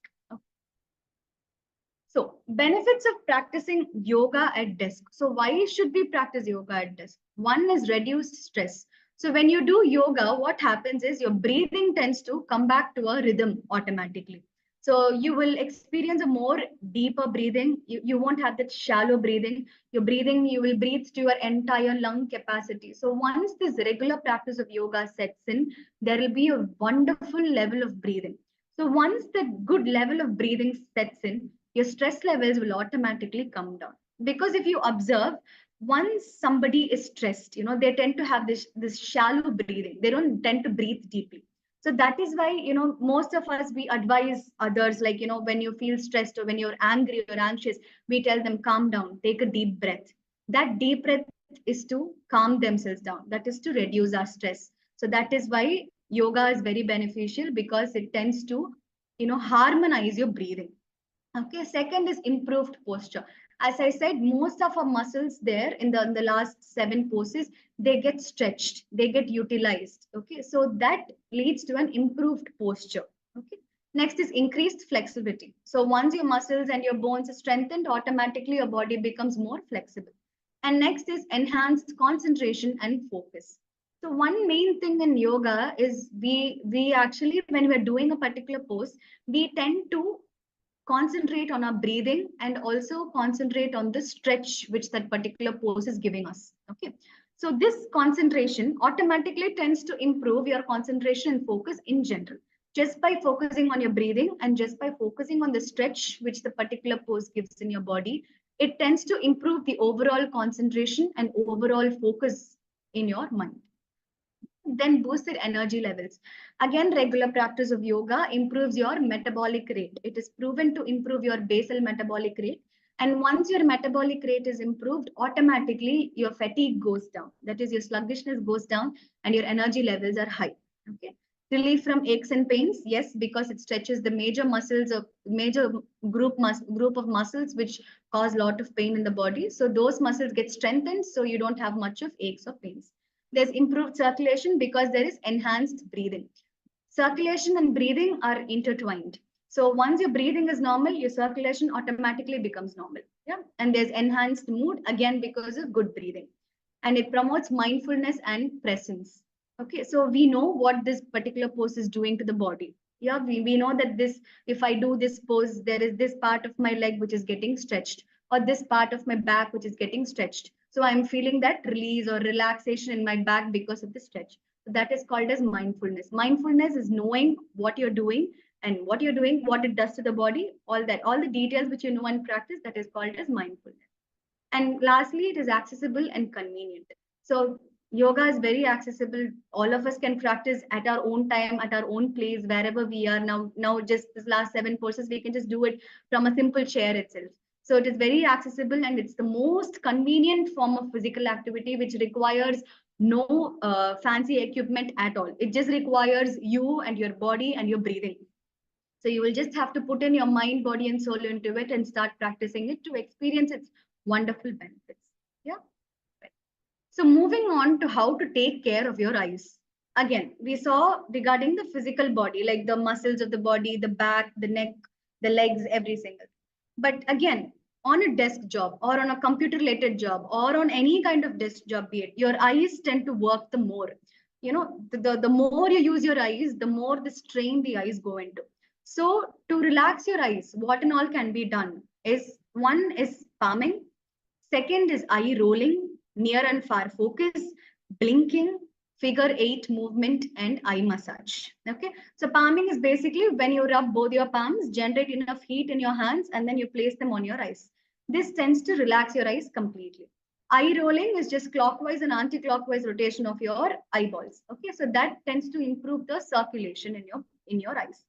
So benefits of practicing yoga at desk. So why should we practice yoga at desk? One is reduced stress. So when you do yoga, what happens is your breathing tends to come back to a rhythm automatically. So you will experience a more deeper breathing. You won't have that shallow breathing. Your breathing, you will breathe to your entire lung capacity. So once this regular practice of yoga sets in, there will be a wonderful level of breathing. So once that good level of breathing sets in, your stress levels will automatically come down. Because if you observe, once somebody is stressed, they tend to have this shallow breathing. They don't tend to breathe deeply. So that is why, most of us, we advise others, like, when you feel stressed or when you're angry or anxious, we tell them, calm down, take a deep breath. That deep breath is to calm themselves down. That is to reduce our stress. So that is why yoga is very beneficial, because it tends to, harmonize your breathing. Okay, second is improved posture. As I said, most of our muscles there in the last 7 poses, they get stretched, they get utilized. Okay, so that leads to an improved posture. Okay, next is increased flexibility. So once your muscles and your bones are strengthened, automatically your body becomes more flexible. And next is enhanced concentration and focus. So one main thing in yoga is we actually, when we're doing a particular pose, we tend to concentrate on our breathing and also concentrate on the stretch which that particular pose is giving us. Okay, so this concentration automatically tends to improve your concentration and focus in general, just by focusing on your breathing and just by focusing on the stretch which the particular pose gives in your body. It tends to improve the overall concentration and overall focus in your mind. Then boost their energy levels. Again, regular practice of yoga improves your metabolic rate. It is proven to improve your basal metabolic rate. And once your metabolic rate is improved, automatically your fatigue goes down. That is, your sluggishness goes down and your energy levels are high. Okay. Relief from aches and pains, yes, because it stretches the major muscles of major group of muscles which cause a lot of pain in the body. So those muscles get strengthened, so you don't have much of aches or pains. There's improved circulation because there is enhanced breathing. Circulation and breathing are intertwined. So once your breathing is normal, your circulation automatically becomes normal. Yeah, and there's enhanced mood again because of good breathing, and it promotes mindfulness and presence. Okay, so we know what this particular pose is doing to the body. Yeah, we know that this, if I do this pose, there is this part of my leg which is getting stretched, or this part of my back which is getting stretched. So I'm feeling that release or relaxation in my back because of the stretch. So that is called as mindfulness. Mindfulness is knowing what you're doing and what you're doing, what it does to the body, all that, all the details which you know and practice, that is called as mindfulness. And lastly, it is accessible and convenient. So yoga is very accessible. All of us can practice at our own time, at our own place, wherever we are now. Now, just this last 7 courses, we can just do it from a simple chair itself. So it is very accessible, and it's the most convenient form of physical activity, which requires no fancy equipment at all. It just requires you and your body and your breathing. So you will just have to put in your mind, body, and soul into it and start practicing it to experience its wonderful benefits. Yeah. Right. So moving on to how to take care of your eyes. Again, we saw regarding the physical body, like the muscles of the body, the back, the neck, the legs, every single. But again, on a desk job or on a computer related job or on any kind of desk job, be it, your eyes tend to work the more. You know, the more you use your eyes, the more the strain the eyes go into. So to relax your eyes, what and all can be done is, one is palming, second is eye rolling, near and far focus, blinking, figure 8 movement, and eye massage. Okay, so palming is basically when you rub both your palms, generate enough heat in your hands, and then you place them on your eyes. This tends to relax your eyes completely. Eye rolling is just clockwise and anti-clockwise rotation of your eyeballs. Okay, so that tends to improve the circulation in your eyes.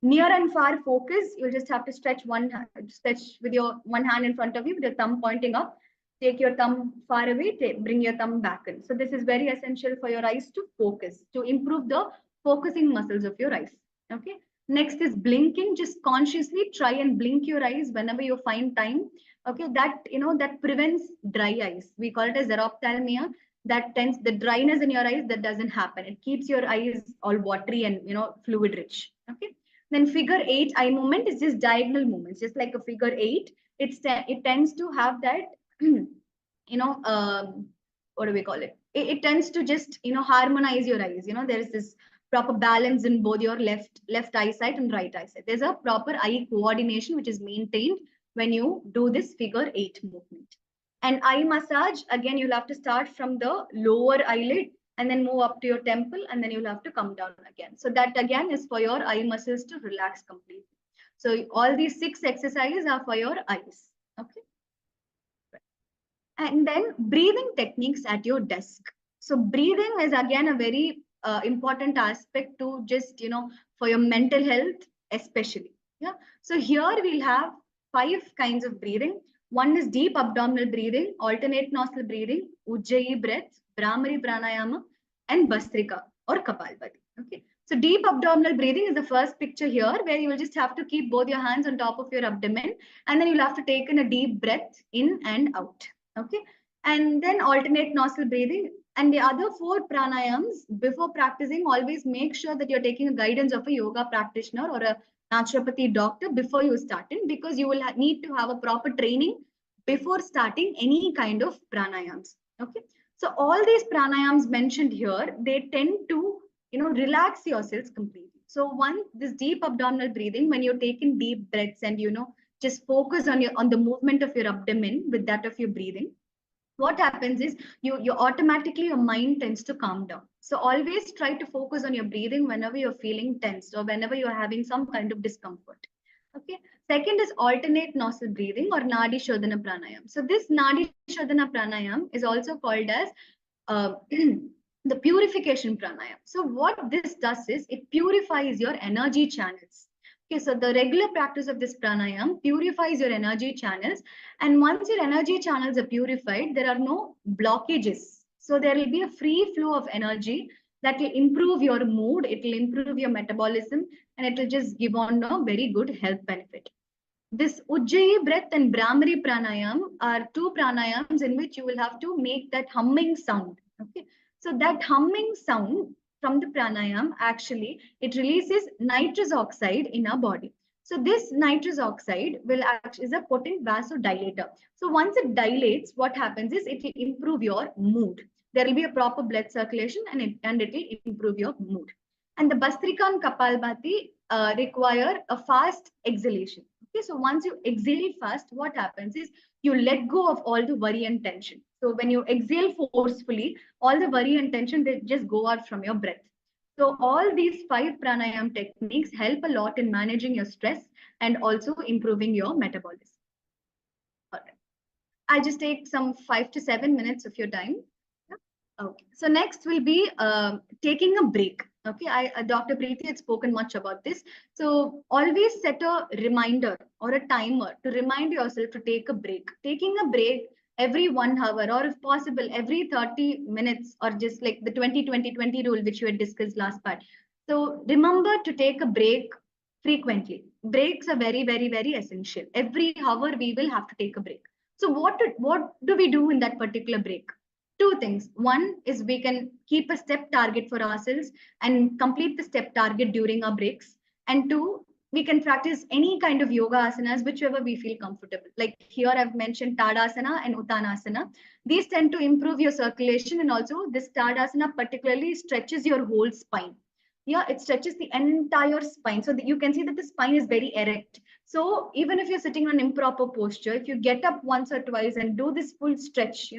Near and far focus, you'll just have to stretch with your one hand in front of you with your thumb pointing up. Take your thumb far away, bring your thumb back in. So this is very essential for your eyes to focus, to improve the focusing muscles of your eyes. Okay. Next is blinking. Just consciously try and blink your eyes whenever you find time. Okay, that that prevents dry eyes. We call it as xerophthalmia. That tends the dryness in your eyes, that doesn't happen. It keeps your eyes all watery and fluid rich. Okay. Then figure 8 eye movement is just diagonal movements, just like a figure 8. It tends to have that what do we call it? It tends to just harmonize your eyes. There is this proper balance in both your left eyesight and right eyesight. There's a proper eye coordination which is maintained when you do this figure 8 movement. And eye massage, again, you'll have to start from the lower eyelid and then move up to your temple, and then you'll have to come down again. So that again is for your eye muscles to relax completely. So all these 6 exercises are for your eyes. Okay. And then breathing techniques at your desk. So breathing is again a very important aspect to just, for your mental health, especially. Yeah. So here we'll have 5 kinds of breathing. One is deep abdominal breathing, alternate nostril breathing, Ujjayi breath, Brahmari pranayama, and Bhastrika or Kapalbhati. Okay. So deep abdominal breathing is the first picture here, where you will just have to keep both your hands on top of your abdomen, and then you'll have to take in a deep breath in and out. Okay. And then alternate nostril breathing. And the other 4 pranayams, before practicing, always make sure that you're taking a guidance of a yoga practitioner or a naturopathy doctor before you start in, because you will need to have a proper training before starting any kind of pranayams. Okay. So all these pranayams mentioned here, they tend to, relax yourselves completely. So one, this deep abdominal breathing, when you're taking deep breaths and, just focus on the movement of your abdomen with that of your breathing, what happens is you automatically, your mind tends to calm down. So always try to focus on your breathing whenever you're feeling tensed or whenever you're having some kind of discomfort. Okay. Second is alternate nostril breathing or Nadi Shodhana Pranayam. So this Nadi Shodhana Pranayam is also called as the purification pranayam. So what this does is it purifies your energy channels. Okay, so the regular practice of this pranayam purifies your energy channels. And once your energy channels are purified, there are no blockages. So there will be a free flow of energy that will improve your mood, it will improve your metabolism, and it will just give on a very good health benefit. This Ujjayi breath and Brahmari pranayam are two pranayams in which you will have to make that humming sound. Okay, so that humming sound from the pranayam, actually it releases nitrous oxide in our body. So this nitrous oxide will act is a potent vasodilator. So once it dilates, what happens is it will improve your mood. There will be a proper blood circulation, and it will improve your mood. And the Bastrika and Kapalbhati require a fast exhalation. Okay, so once you exhale fast, what happens is you let go of all the worry and tension. So when you exhale forcefully, all the worry and tension, they just go out from your breath. So all these 5 pranayam techniques help a lot in managing your stress and also improving your metabolism. All right. I just take some 5 to 7 minutes of your time. Okay. So next will be taking a break. Okay, Dr. Preeti had spoken much about this. So always set a reminder or a timer to remind yourself to take a break. Taking a break every 1 hour, or if possible, every 30 minutes, or just like the 20-20-20 rule, which you had discussed last part. So remember to take a break frequently. Breaks are very, very, very essential. Every hour we will have to take a break. So what do we do in that particular break? 2 things. One is we can keep a step target for ourselves and complete the step target during our breaks. And 2, we can practice any kind of yoga asanas, whichever we feel comfortable. Like here I've mentioned Tadasana and Uttanasana. These tend to improve your circulation, and also this Tadasana particularly stretches your whole spine. Yeah, it stretches the entire spine. So that you can see that the spine is very erect. So even if you're sitting on improper posture, if you get up once or twice and do this full stretch,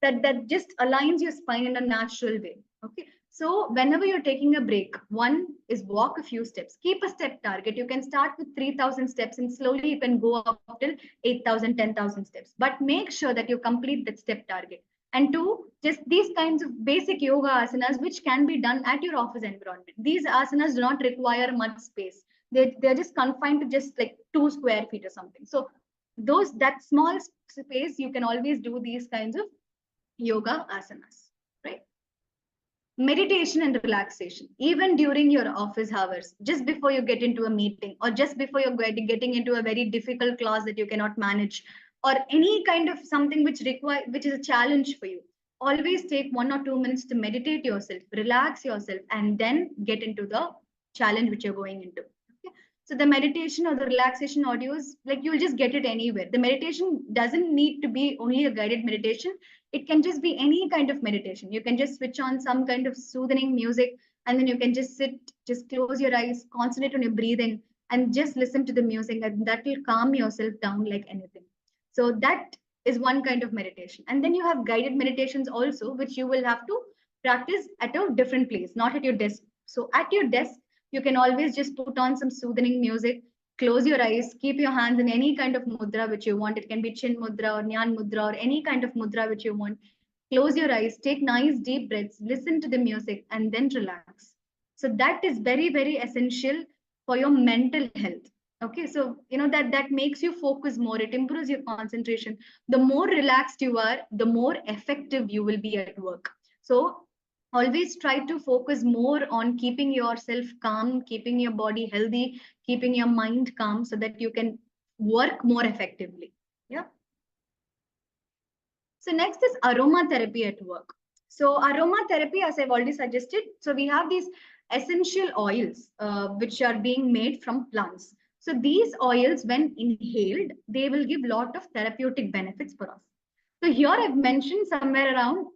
that just aligns your spine in a natural way. Okay, so whenever you're taking a break, one is walk a few steps, keep a step target. You can start with 3,000 steps and slowly you can go up till 8,000, 10,000 steps, but make sure that you complete that step target. And 2, just these kinds of basic yoga asanas which can be done at your office environment. These asanas do not require much space. They're just confined to just like 2 square feet or something. So that small space, you can always do these kinds of yoga asanas, right? Meditation and relaxation, even during your office hours, just before you get into a meeting, or just before you're getting into a very difficult class that you cannot manage, or any kind of something which is a challenge for you. Always take 1 or 2 minutes to meditate yourself, relax yourself, and then get into the challenge which you're going into. Okay? So the meditation or the relaxation audios, like you'll just get it anywhere. The meditation doesn't need to be only a guided meditation. It can just be any kind of meditation. You can just switch on some kind of soothing music, and then you can just sit, just close your eyes, concentrate on your breathing, and just listen to the music, and that will calm yourself down like anything. So that is one kind of meditation. And then you have guided meditations also, which you will have to practice at a different place, not at your desk. So at your desk, you can always just put on some soothing music, close your eyes, keep your hands in any kind of mudra which you want. It can be chin mudra or Nyan mudra or any kind of mudra which you want. Close your eyes, take nice deep breaths, listen to the music, and then relax. So that is very, very essential for your mental health. Okay, so that makes you focus more. It improves your concentration. The more relaxed you are, the more effective you will be at work. So always try to focus more on keeping yourself calm, keeping your body healthy, keeping your mind calm, so that you can work more effectively. Yeah. So next is aromatherapy at work. So aromatherapy, as I've already suggested, so we have these essential oils which are being made from plants. So these oils, when inhaled, they will give a lot of therapeutic benefits for us. So here I've mentioned somewhere around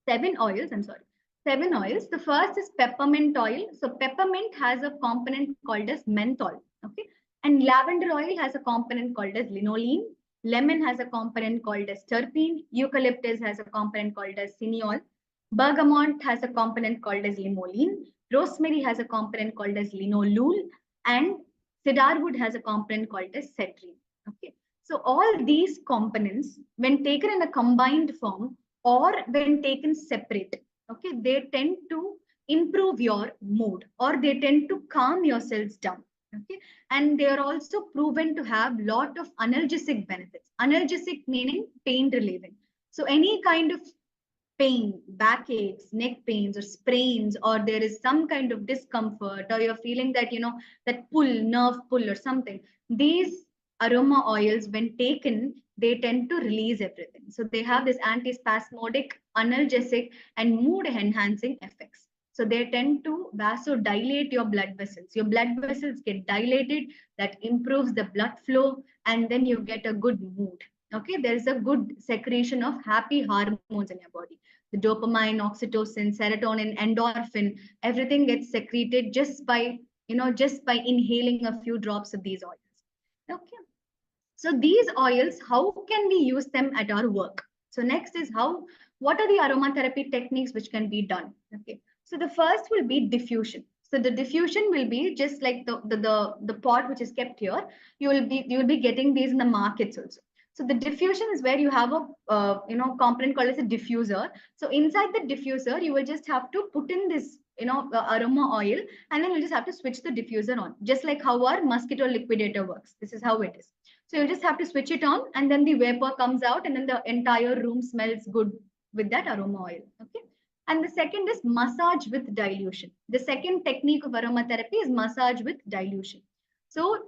7 oils. I'm sorry, 7 oils. The first is peppermint oil. So peppermint has a component called as menthol. Okay, and lavender oil has a component called as linolene. Lemon has a component called as terpene. Eucalyptus has a component called as cineol. Bergamot has a component called as limoline. Rosemary has a component called as linalool. And cedarwood has a component called as cedrine. Okay, so all these components, when taken in a combined form or when taken separate, okay, they tend to improve your mood, or they tend to calm yourselves down. Okay, and they are also proven to have lot of analgesic benefits. Analgesic meaning pain relieving. So any kind of pain, backaches, neck pains, or sprains, or there is some kind of discomfort, or you're feeling that, that pull, nerve pull or something, these aroma oils, when taken, they tend to release everything. So they have this antispasmodic, analgesic, and mood enhancing effects. So they tend to vasodilate your blood vessels. Your blood vessels get dilated, that improves the blood flow, and then you get a good mood. Okay, there is a good secretion of happy hormones in your body. The dopamine, oxytocin, serotonin, endorphin, everything gets secreted just by, just by inhaling a few drops of these oils. Okay. So these oils, how can we use them at our work? So next is what are the aromatherapy techniques which can be done? Okay. So the first will be diffusion. So the diffusion will be just like the pot which is kept here. You will be getting these in the markets also. So the diffusion is where you have a component called as a diffuser. So inside the diffuser, you will just have to put in this aroma oil, and then you just have to switch the diffuser on, just like how our mosquito liquidator works. This is how it is. So you just have to switch it on, and then the vapor comes out, and then the entire room smells good with that aroma oil. Okay. And the second is massage with dilution. The second technique of aromatherapy is massage with dilution. So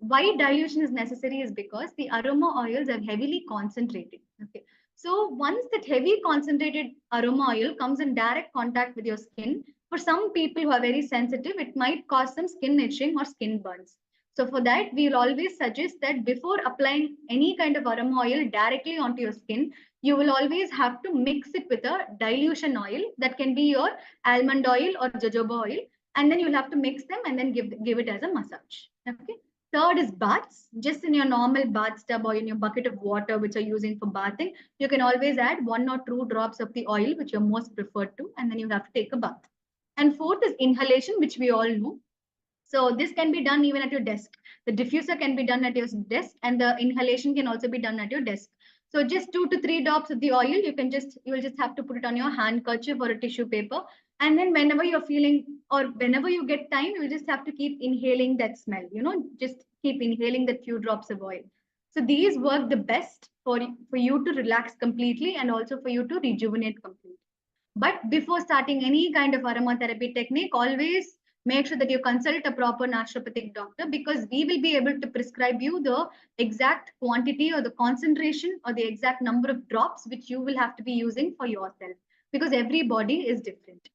why dilution is necessary is because the aroma oils are heavily concentrated. Okay. So once that heavy concentrated aroma oil comes in direct contact with your skin, for some people who are very sensitive, it might cause some skin itching or skin burns. So for that, we will always suggest that before applying any kind of aroma oil directly onto your skin, you will always have to mix it with a dilution oil. That can be your almond oil or jojoba oil. And then you'll have to mix them and then give it as a massage. Okay. Third is baths. Just in your normal bathtub or in your bucket of water, which you're using for bathing, you can always add 1 or 2 drops of the oil, which you're most preferred to, and then you have to take a bath. And fourth is inhalation, which we all know. So this can be done even at your desk. The diffuser can be done at your desk, and the inhalation can also be done at your desk. So just 2 to 3 drops of the oil, you will just have to put it on your handkerchief or a tissue paper. And then whenever you're feeling, or whenever you get time, you'll just have to keep inhaling that smell, just keep inhaling that few drops of oil. So these work the best for you to relax completely and also for you to rejuvenate completely. But before starting any kind of aromatherapy technique, always make sure that you consult a proper naturopathic doctor, because we will be able to prescribe you the exact quantity or the concentration or the exact number of drops which you will have to be using for yourself, because every body is different.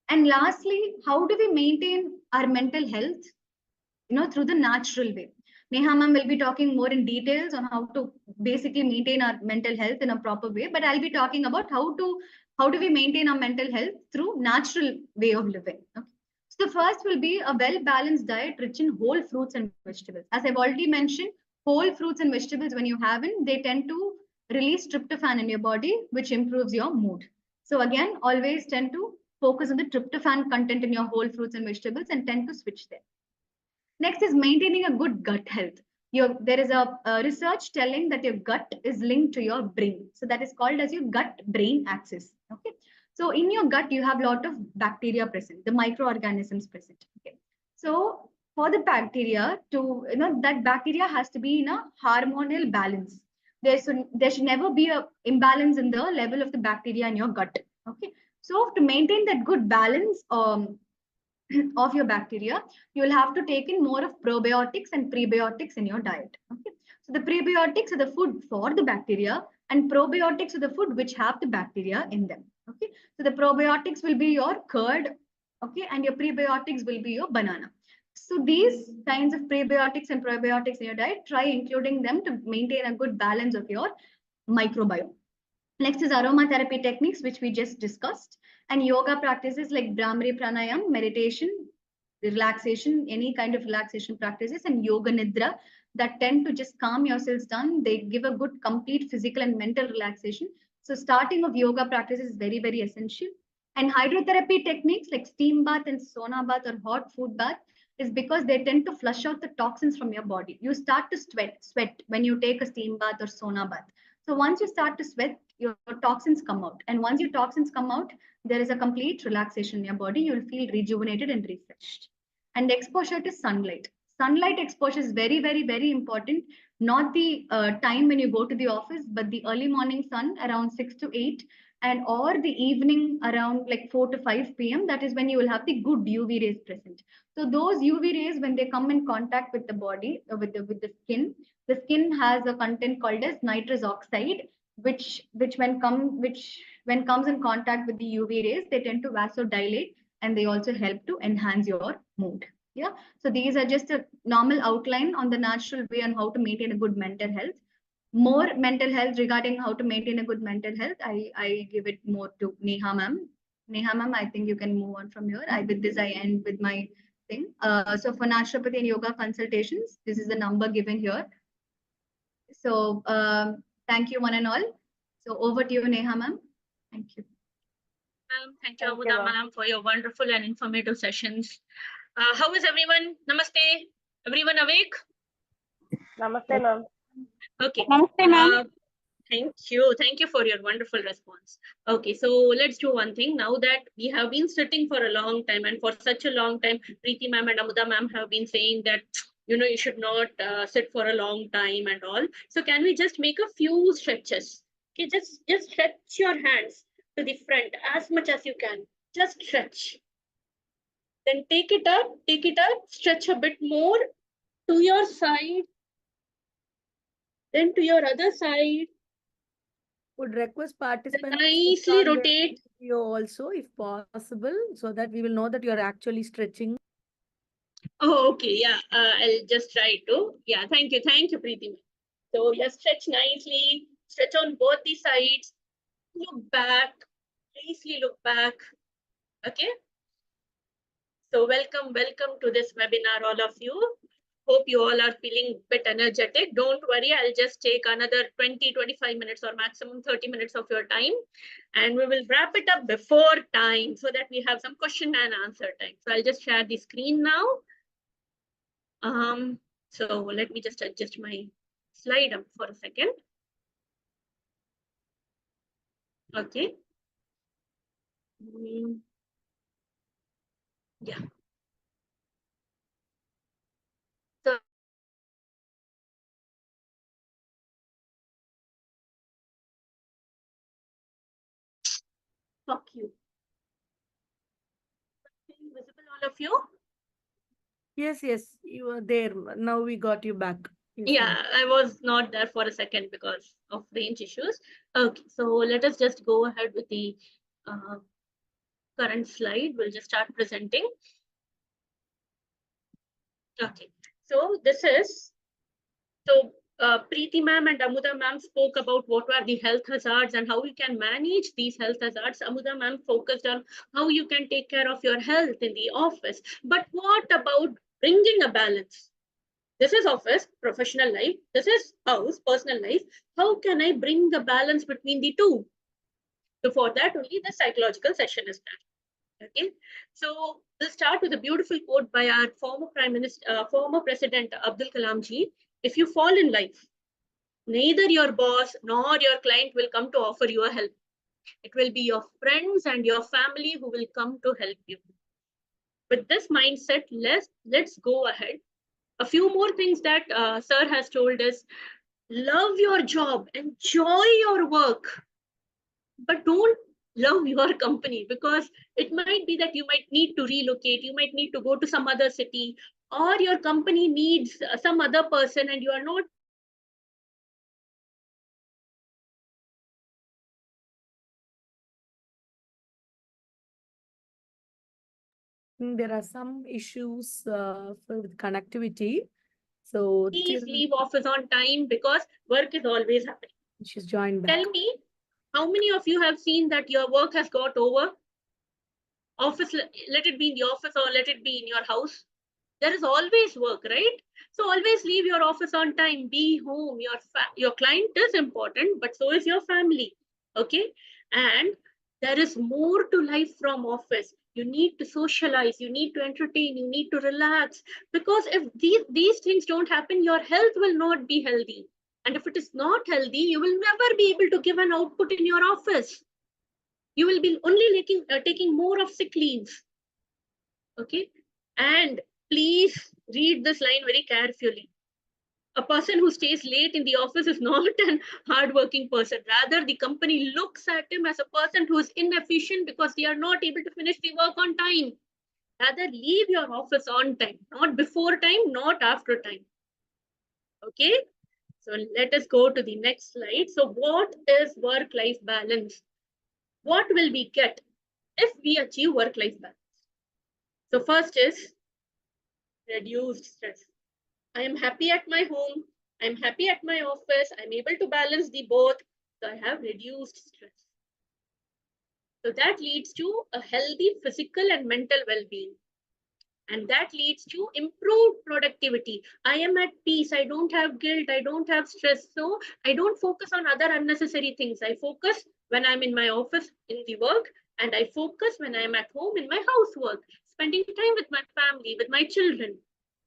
And lastly, how do we maintain our mental health? Through the natural way. Neha ma'am will be talking more in details on how to basically maintain our mental health in a proper way, but I'll be talking about how do we maintain our mental health through natural way of living. Okay. So the first will be a well-balanced diet rich in whole fruits and vegetables. As I've already mentioned, whole fruits and vegetables, when you have it, they tend to release tryptophan in your body, which improves your mood. So again, always tend to focus on the tryptophan content in your whole fruits and vegetables and tend to switch there. Next is maintaining a good gut health. There is a research telling that your gut is linked to your brain. So that is called as your gut-brain axis. Okay. So in your gut, you have a lot of bacteria present, the microorganisms present. Okay. So for the bacteria that bacteria has to be in a hormonal balance. There should never be an imbalance in the level of the bacteria in your gut. Okay. So to maintain that good balance, of your bacteria, you will have to take in more of probiotics and prebiotics in your diet. Okay. So the prebiotics are the food for the bacteria, and probiotics are the food which have the bacteria in them. Okay. So the probiotics will be your curd, okay, and your prebiotics will be your banana. So these kinds of prebiotics and probiotics in your diet, try including them to maintain a good balance of your microbiome. Next is aromatherapy techniques, which we just discussed, and yoga practices like Brahmari Pranayam, meditation, relaxation, any kind of relaxation practices, and yoga nidra that tend to just calm yourselves down. They give a good, complete physical and mental relaxation. So starting of yoga practices is very, very essential. And hydrotherapy techniques like steam bath and sauna bath or hot food bath is because they tend to flush out the toxins from your body. You start to sweat when you take a steam bath or sauna bath. So once you start to sweat, your toxins come out. And once your toxins come out, there is a complete relaxation in your body. You'll feel rejuvenated and refreshed. And exposure to sunlight. Sunlight exposure is very, very, very important. not the time when you go to the office, but the early morning sun around 6 to 8, and or the evening around like 4 to 5 p.m. That is when you will have the good UV rays present. So those UV rays, when they come in contact with the body, with the skin has a content called as nitrous oxide, which when comes in contact with the UV rays, they tend to vasodilate, and they also help to enhance your mood. Yeah. So these are just a normal outline on the natural way on how to maintain a good mental health. More mental health regarding how to maintain a good mental health, I give it more to Neha ma'am. Neha ma'am, I think you can move on from here. With this, I end with my thing. So for naturopathy and yoga consultations, this is the number given here. So thank you one and all. So over to you, Neha ma'am. Thank you. Thank you, Thank you, Amuda ma'am. ma'am, for your wonderful and informative sessions. How is everyone? Namaste. Everyone awake? Namaste, ma'am. Okay. Namaste, ma'am. Thank you. Thank you for your wonderful response. Okay, so let's do one thing. Now that we have been sitting for a long time, and for such a long time, Preeti ma'am and Amuda ma'am have been saying that, you should not sit for a long time and all. So can we just make a few stretches? Okay, just stretch your hands to the front as much as you can. Just stretch. Then take it up, stretch a bit more to your side, then to your other side. Would request participants to Nicely switch on their rotate. video also, if possible, so that we will know that you're actually stretching. Oh, okay. Yeah, I'll just try to. Yeah, thank you, Preeti. So just stretch nicely, stretch on both the sides, look back, nicely look back. Okay. So welcome to this webinar, all of you. Hope you all are feeling a bit energetic. Don't worry, I'll just take another 20-25 minutes or maximum 30 minutes of your time. And we will wrap it up before time so that we have some question and answer time. So I'll just share the screen now. So let me just adjust my slide up for a second. Okay. Yeah. So fuck you. Visible, all of you? Yes, you are there. Now we got you back. Yeah, I was not there for a second because of range issues. Okay, so let us just go ahead with the current slide. We'll just start presenting. Okay, so this is, Preeti ma'am and Amuda ma'am spoke about what were the health hazards and how you can manage these health hazards. Amuda ma'am focused on how you can take care of your health in the office. But what about bringing a balance? This is office, professional life. This is house, personal life. How can I bring the balance between the two? So for that only the psychological session is done. Okay. So we'll start with a beautiful quote by our former former President Abdul Kalam ji. If you fall in life, neither your boss nor your client will come to offer you a help. It will be your friends and your family who will come to help you. With this mindset, let's go ahead. A few more things that sir has told us. Love your job, enjoy your work, but don't love your company, because it might be that you might need to relocate, you might need to go to some other city, or your company needs some other person and you are not. There are some issues with connectivity. So Please leave office on time because work is always happening. She's joined back. Tell me, how many of you have seen that your work has got over? Office, let it be in the office or let it be in your house. There is always work, right? So always leave your office on time, be home. Your client is important, but so is your family. Okay. And there is more to life from office. You need to socialize, you need to entertain, you need to relax. Because if these things don't happen, your health will not be healthy. And if it is not healthy, you will never be able to give an output in your office. You will be only taking more of sick leaves. Okay. And please read this line very carefully. A person who stays late in the office is not a hardworking person. Rather, the company looks at him as a person who is inefficient because they are not able to finish the work on time. Rather, leave your office on time, not before time, not after time. Okay, so let us go to the next slide. So what is work-life balance? What will we get if we achieve work-life balance? So first is reduced stress. I am happy at my home. I'm happy at my office. I'm able to balance the both. So I have reduced stress. So that leads to a healthy physical and mental well-being. And that leads to improved productivity. I am at peace. I don't have guilt. I don't have stress. So I don't focus on other unnecessary things. I focus when I'm in my office in the work, and I focus when I'm at home in my housework, spending time with my family, with my children,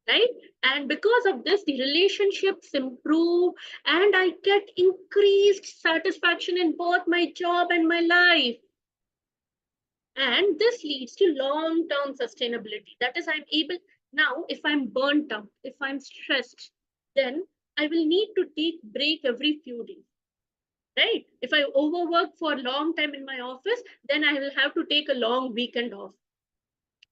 right? And because of this, the relationships improve, and I get increased satisfaction in both my job and my life. And this leads to long-term sustainability. That is, I'm able now, if I'm burnt out, if I'm stressed, then I will need to take break every few days, right? If I overwork for a long time in my office, then I will have to take a long weekend off.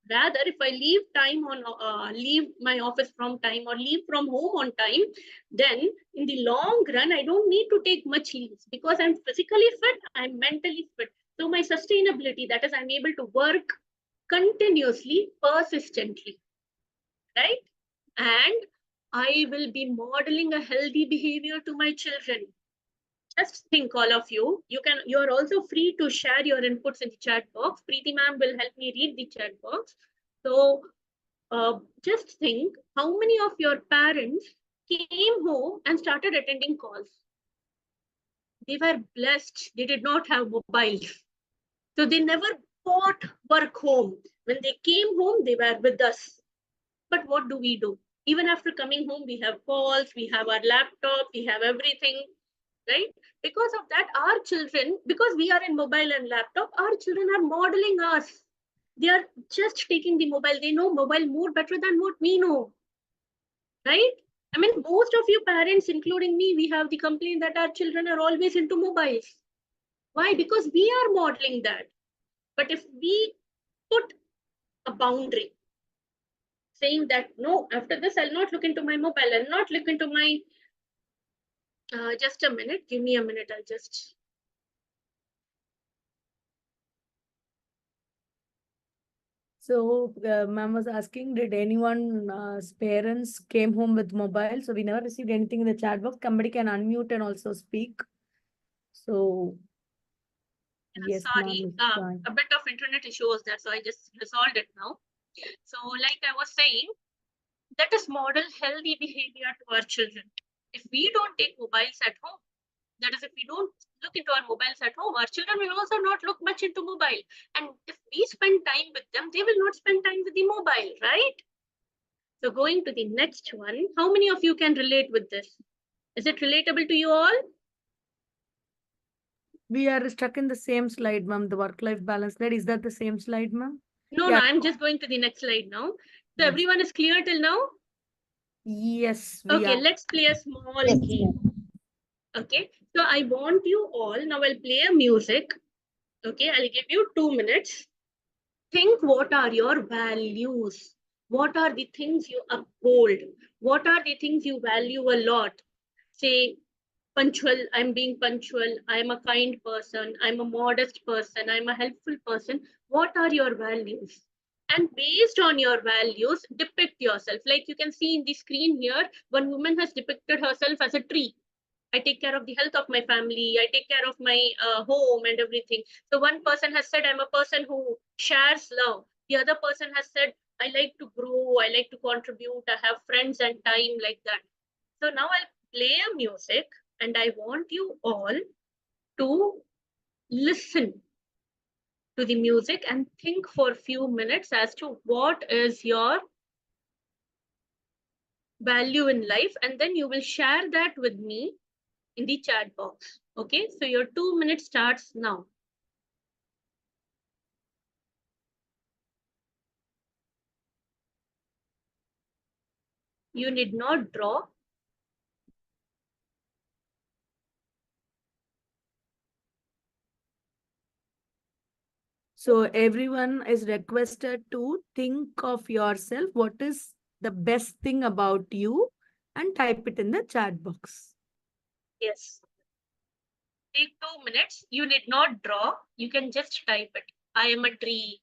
Rather, if I leave my office from time or leave from home on time, then in the long run, I don't need to take much leaves because I'm physically fit, I'm mentally fit. So my sustainability, that is, I'm able to work continuously, persistently, right? And I will be modeling a healthy behavior to my children. Just think, all of you, you're also free to share your inputs in the chat box. Preeti ma'am will help me read the chat box. So just think, how many of your parents came home and started attending calls? They were blessed. They did not have mobiles. So they never brought work home. When they came home, they were with us. But what do? Even after coming home, we have calls, we have our laptop, we have everything, right? Because of that, our children, because we are in mobile and laptop, our children are modeling us. They are just taking the mobile. They know mobile more better than what we know, right? I mean, most of you parents, including me, we have the complaint that our children are always into mobiles. Why? Because we are modeling that. But if we put a boundary, saying that, no, after this, I'll not look into my mobile, I'll not look into my, just a minute, give me a minute, I'll just. So, ma'am was asking, did anyone's parents came home with mobile? So we never received anything in the chat box. Somebody can unmute and also speak. So, yes, Sorry, ma'am. a bit of internet issue was there, so I just resolved it now. So like I was saying, that is model healthy behavior to our children. If we don't take mobiles at home, that is, if we don't look into our mobiles at home, our children will also not look much into mobile. And if we spend time with them, they will not spend time with the mobile, right? So going to the next one, how many of you can relate with this? Is it relatable to you all? We are stuck in the same slide, ma'am. The work-life balance slide. Is that the same slide, ma'am? No, Yeah. no, I'm just going to the next slide now. So Yes. everyone is clear till now? Yes, Okay, let's play a small game. Okay, so I want you all, now I'll play a music. Okay, I'll give you 2 minutes. Think, what are your values? What are the things you uphold? What are the things you value a lot? Say, punctual, I'm being punctual, I'm a kind person, I'm a modest person, I'm a helpful person. What are your values? And based on your values, depict yourself. Like you can see in the screen here, one woman has depicted herself as a tree. I take care of the health of my family. I take care of my home and everything. So one person has said, I'm a person who shares love. The other person has said, I like to grow. I like to contribute. I have friends and time, like that. So now I'll play a music, and I want you all to listen to the music and think for a few minutes as to what is your value in life. And then you will share that with me in the chat box. Okay, so your 2 minutes starts now. You need not draw. So everyone is requested to think of yourself, what is the best thing about you, and type it in the chat box. Yes. Take 2 minutes. You need not draw. You can just type it. I am a tree.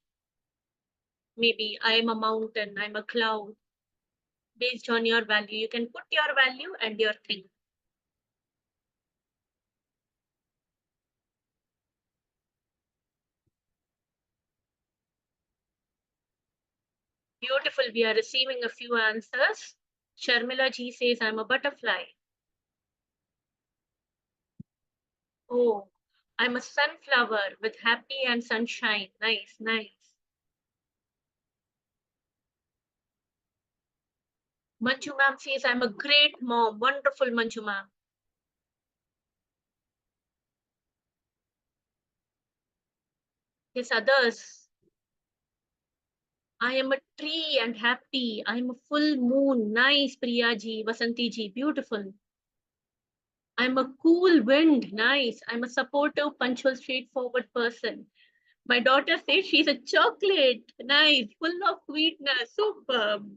Maybe I am a mountain. I'm a cloud. Based on your value, you can put your value and your thing. Beautiful. We are receiving a few answers. Sharmila ji says, I'm a butterfly. Oh, I'm a sunflower with happy and sunshine. Nice, nice. Manju ma'am says, I'm a great mom. Wonderful, Manju ma'am. Yes, others. I am a tree and happy. I am a full moon. Nice, Priya ji, Vasanti ji, beautiful. I'm a cool wind. Nice. I'm a supportive, punctual, straightforward person. My daughter says she's a chocolate. Nice, full of sweetness. Superb.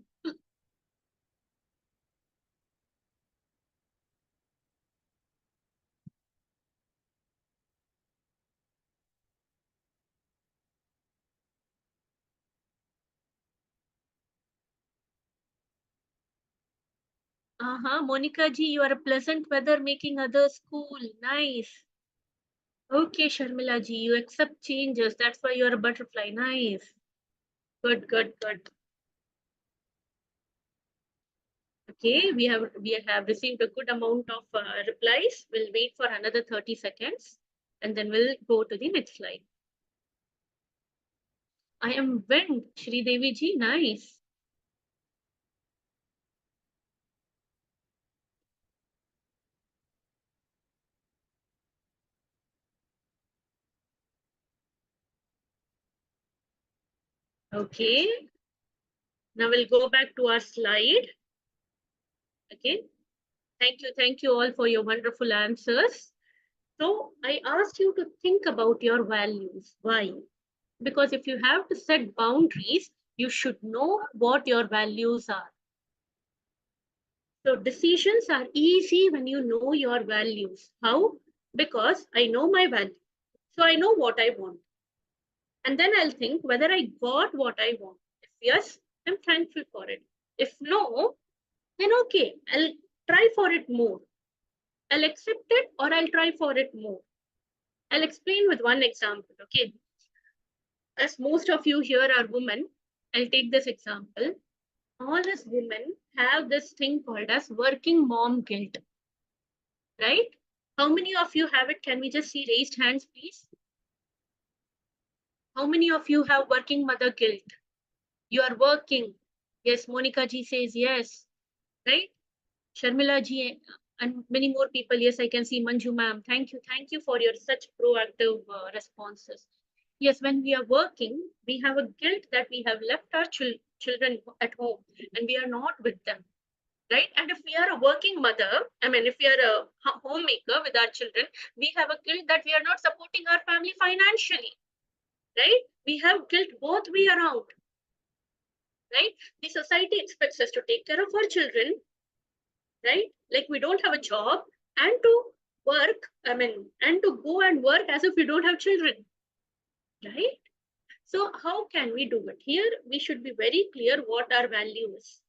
Monica ji, you are a pleasant weather making others cool. Nice. Okay, Sharmila ji, you accept changes. That's why you're a butterfly. Nice. Good, good, good. Okay, we have received a good amount of replies. We'll wait for another 30 seconds and then we'll go to the next slide. I am wind, Shri Devi ji. Nice. Okay. Now we'll go back to our slide. Okay. Thank you all for your wonderful answers. So I asked you to think about your values. Why? Because if you have to set boundaries, you should know what your values are. So decisions are easy when you know your values. How? Because I know my value. So I know what I want. And then I'll think whether I got what I want. If yes, I'm thankful for it. If no, then okay, I'll try for it more. I'll accept it or I'll try for it more. I'll explain with one example, okay? As most of you here are women, I'll take this example. All us women have this thing called as working mom guilt, right? How many of you have it? Can we just see raised hands, please? How many of you have working mother guilt? You are working. Yes, Monica ji says yes, right? Sharmila ji and many more people. Yes, I can see Manju ma'am. Thank you. Thank you for your such proactive responses. Yes, when we are working, we have a guilt that we have left our children at home and we are not with them, right? And if we are a working mother, I mean, if we are a homemaker with our children, we have a guilt that we are not supporting our family financially, right? We have guilt both way around, right? The society expects us to take care of our children, right? Like we don't have a job and to work, I mean, and to go and work as if we don't have children, right? So how can we do it? Here, we should be very clear what our value is.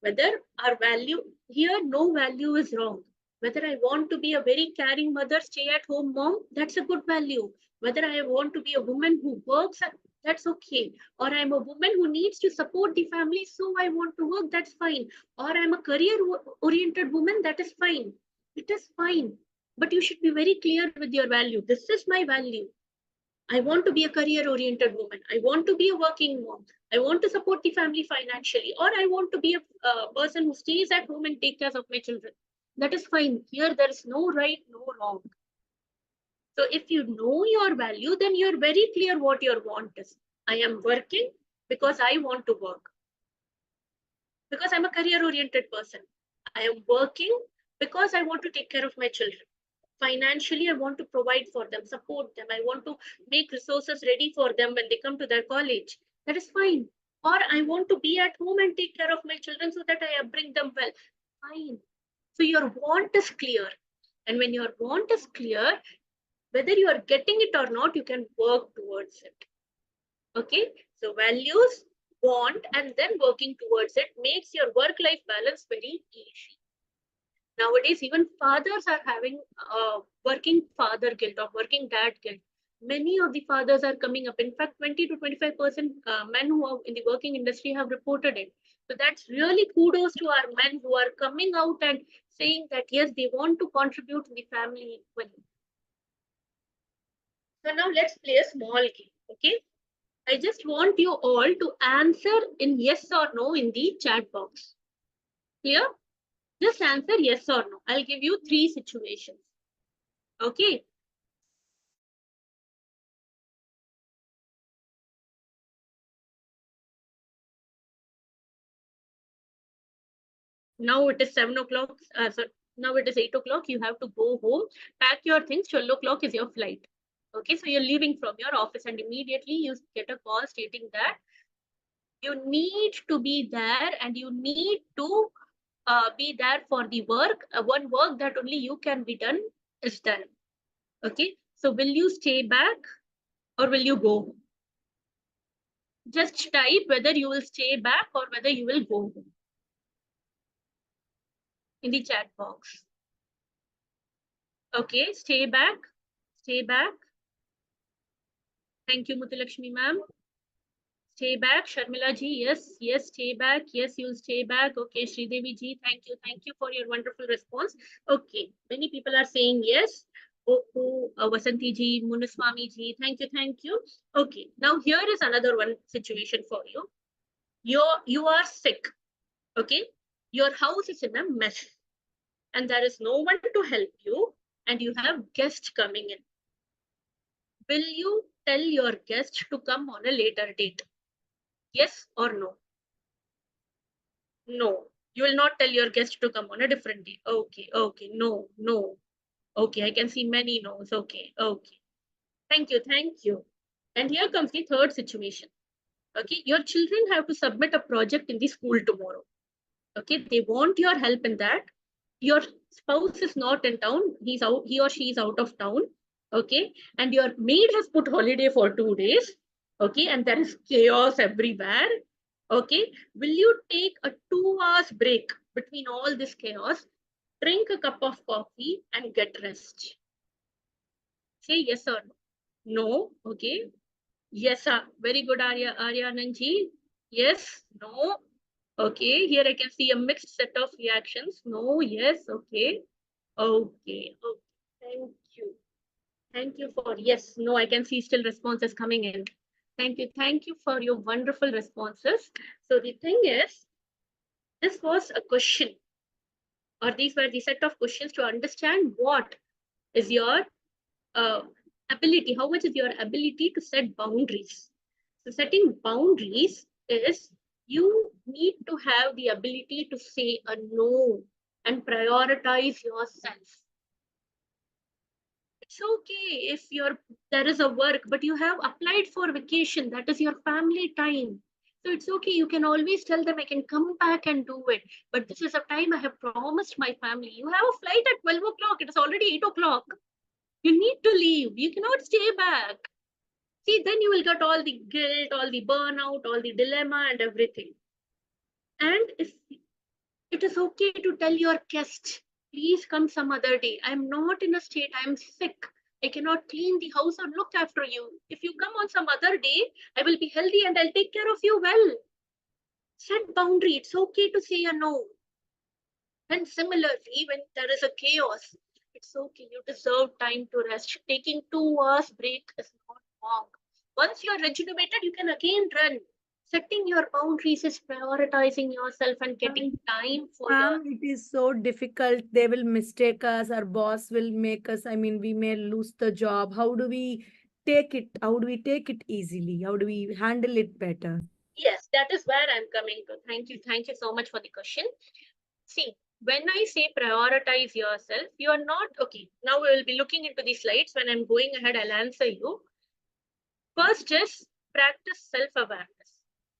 Whether our value, here, no value is wrong. Whether I want to be a very caring mother, stay at home mom, that's a good value. Whether I want to be a woman who works, that's okay. Or I'm a woman who needs to support the family, so I want to work, that's fine. Or I'm a career-oriented woman, that is fine. It is fine. But you should be very clear with your value. This is my value. I want to be a career-oriented woman. I want to be a working mom. I want to support the family financially, or I want to be a person who stays at home and take care of my children. That is fine. Here, there is no right, no wrong. So if you know your value, then you're very clear what your want is. I am working because I want to work. Because I'm a career-oriented person. I am working because I want to take care of my children. Financially, I want to provide for them, support them. I want to make resources ready for them when they come to their college. That is fine. Or I want to be at home and take care of my children so that I bring them well. Fine. So your want is clear. And when your want is clear, whether you are getting it or not, you can work towards it. Okay. So values, want, and then working towards it makes your work-life balance very easy. Nowadays, even fathers are having working father guilt or working dad guilt. Many of the fathers are coming up. In fact, 20 to 25% men who are in the working industry have reported it. So that's really kudos to our men who are coming out and saying that, yes, they want to contribute to the family equally. So now let's play a small game, okay? I just want you all to answer in yes or no in the chat box. Clear? Just answer yes or no. I'll give you 3 situations. Okay. Now it is 7 o'clock. So now it is 8 o'clock. You have to go home, pack your things. 12 o'clock is your flight. Okay, so you're leaving from your office and immediately you get a call stating that you need to be there and you need to be there for the work. One work that only you can be done is done. Okay, so will you stay back or will you go home? Just type whether you will stay back or whether you will go home in the chat box. Okay, stay back. Stay back. Thank you, Muthulakshmi ma'am. Stay back. Sharmila ji, yes, yes, stay back. Yes, you'll stay back. Okay, Sridevi ji, thank you. Thank you for your wonderful response. Okay, many people are saying yes. Oh, Vasanti ji, Munuswami ji, thank you, thank you. Okay, now here is another one situation for you. You are sick. Okay, your house is in a mess and there is no one to help you and you have guests coming in. Will you tell your guest to come on a later date? Yes or no? No. You will not tell your guest to come on a different day. Okay, okay, no, no. Okay, I can see many no's. Okay, okay. Thank you, thank you. And here comes the third situation. Okay, your children have to submit a project in the school tomorrow. Okay, they want your help in that. Your spouse is not in town. He's out, he or she is out of town. Okay, and your maid has put holiday for 2 days. Okay, and there is chaos everywhere. Okay, will you take a 2 hours break between all this chaos, drink a cup of coffee and get rest? Say yes or no. No. Okay. Yes, sir. Very good, Aryananji. Yes, no. Okay, here I can see a mixed set of reactions. No, yes, okay. Okay, okay. Thank you. Thank you for yes, no, I can see still responses coming in. Thank you for your wonderful responses. So the thing is, this was a question, or these were the set of questions to understand what is your ability, how much is your ability to set boundaries. So setting boundaries is you need to have the ability to say a no and prioritize yourself. It's okay if there is a work, but you have applied for vacation, that is your family time. So it's okay, you can always tell them I can come back and do it. But this is a time I have promised my family. You have a flight at 12 o'clock, it is already 8 o'clock. You need to leave, you cannot stay back. See, then you will get all the guilt, all the burnout, all the dilemma and everything. And if it is okay to tell your guest, please come some other day. I'm not in a state, I'm sick. I cannot clean the house or look after you. If you come on some other day, I will be healthy and I'll take care of you well. Set boundary. It's okay to say a no. And similarly, when there is a chaos, it's okay. You deserve time to rest. Taking 2 hours break is not wrong. Once you're rejuvenated, you can again run. Setting your boundaries is prioritizing yourself and getting time for your... It is so difficult. They will mistake us. Our boss will make us, I mean, we may lose the job. How do we take it? How do we take it easily? How do we handle it better? Yes, that is where I'm coming to. Thank you. Thank you so much for the question. See, when I say prioritize yourself, you are not, okay, now we will be looking into the slides. When I'm going ahead, I'll answer you. First is practice self-awareness.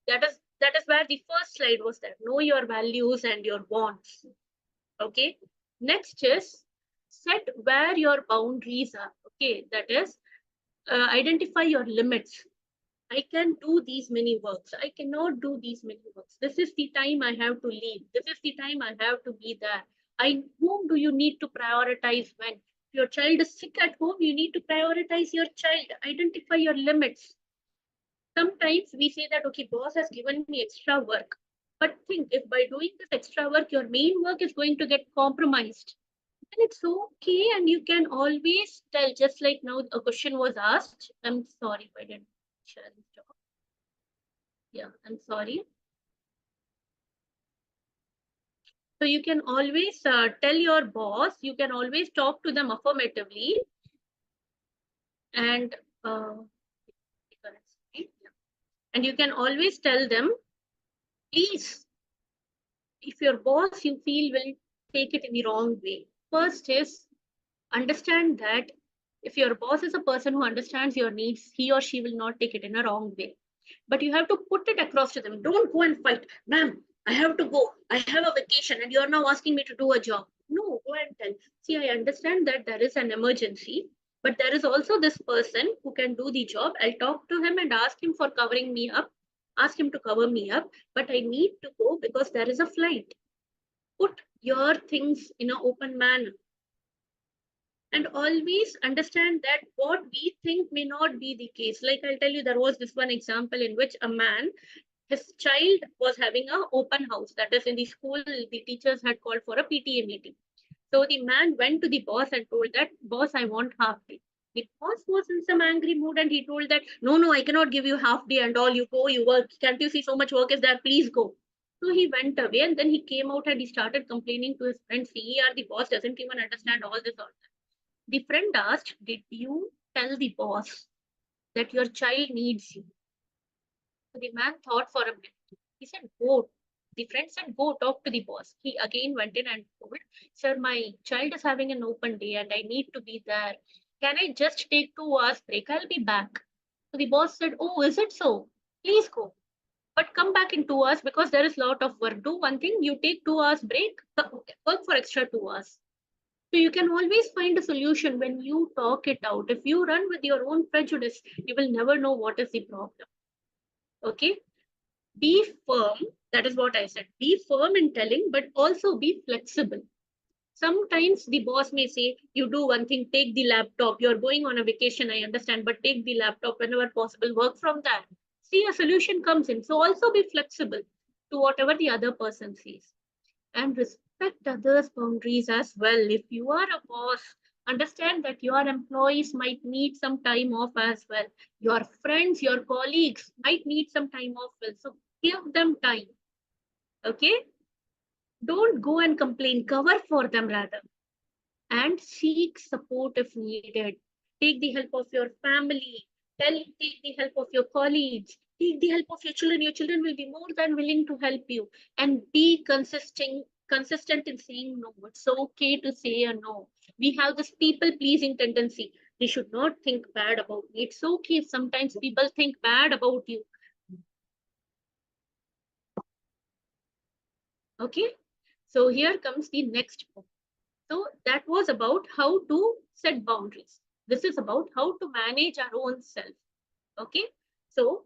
That is where the first slide was there. Know your values and your wants. Okay. Next is set where your boundaries are. Okay. That is identify your limits. I can do these many works. I cannot do these many works. This is the time I have to leave. This is the time I have to be there. Whom do you need to prioritize when? If your child is sick at home, you need to prioritize your child. Identify your limits. Sometimes we say that, okay, boss has given me extra work. But think, if by doing this extra work, your main work is going to get compromised, then it's okay. And you can always tell, just like now a question was asked. I'm sorry if I didn't share this job. Yeah, I'm sorry. So you can always tell your boss, you can always talk to them affirmatively. And you can always tell them, please, if your boss you feel will take it in the wrong way. First is understand that if your boss is a person who understands your needs, he or she will not take it in a wrong way. But you have to put it across to them. Don't go and fight. Ma'am, I have to go. I have a vacation and you're now asking me to do a job. No, go and tell. See, I understand that there is an emergency, but there is also this person who can do the job. I'll talk to him and ask him for covering me up, ask him to cover me up, but I need to go because there is a flight. Put your things in an open manner. And always understand that what we think may not be the case. Like I'll tell you, there was this one example in which a man, his child was having an open house. That is, in the school, the teachers had called for a PTA meeting. So the man went to the boss and told that, boss, I want half day. The boss was in some angry mood and he told that, no, I cannot give you half day and all. You go, you work. Can't you see so much work is there? Please go. So he went away and then he came out and he started complaining to his friends. The boss doesn't even understand all this. The friend asked, did you tell the boss that your child needs you? So the man thought for a minute. He said, go. The friend said, go talk to the boss. He again went in and told, sir, my child is having an open day and I need to be there. Can I just take 2 hours break? I'll be back. So the boss said, oh, is it so? Please go. But come back in 2 hours because there is a lot of work. Do one thing, you take 2 hours break, work for extra 2 hours. So you can always find a solution when you talk it out. If you run with your own prejudice, you will never know what is the problem. Okay? Be firm. That is what I said. Be firm in telling, but also be flexible. Sometimes the boss may say, you do one thing, take the laptop. You're going on a vacation, I understand, but take the laptop whenever possible. Work from that. See, a solution comes in. So also be flexible to whatever the other person says. And respect others' boundaries as well. If you are a boss, understand that your employees might need some time off as well. Your friends, your colleagues might need some time off well. So give them time. Okay? Don't go and complain. Cover for them rather. And seek support if needed. Take the help of your family. Take the help of your colleagues. Take the help of your children. Your children will be more than willing to help you. And be consistent in saying no. It's okay to say a no. We have this people-pleasing tendency. They should not think bad about me. It's okay if sometimes people think bad about you. Okay? So here comes the next point. So that was about how to set boundaries. This is about how to manage our own self. Okay? So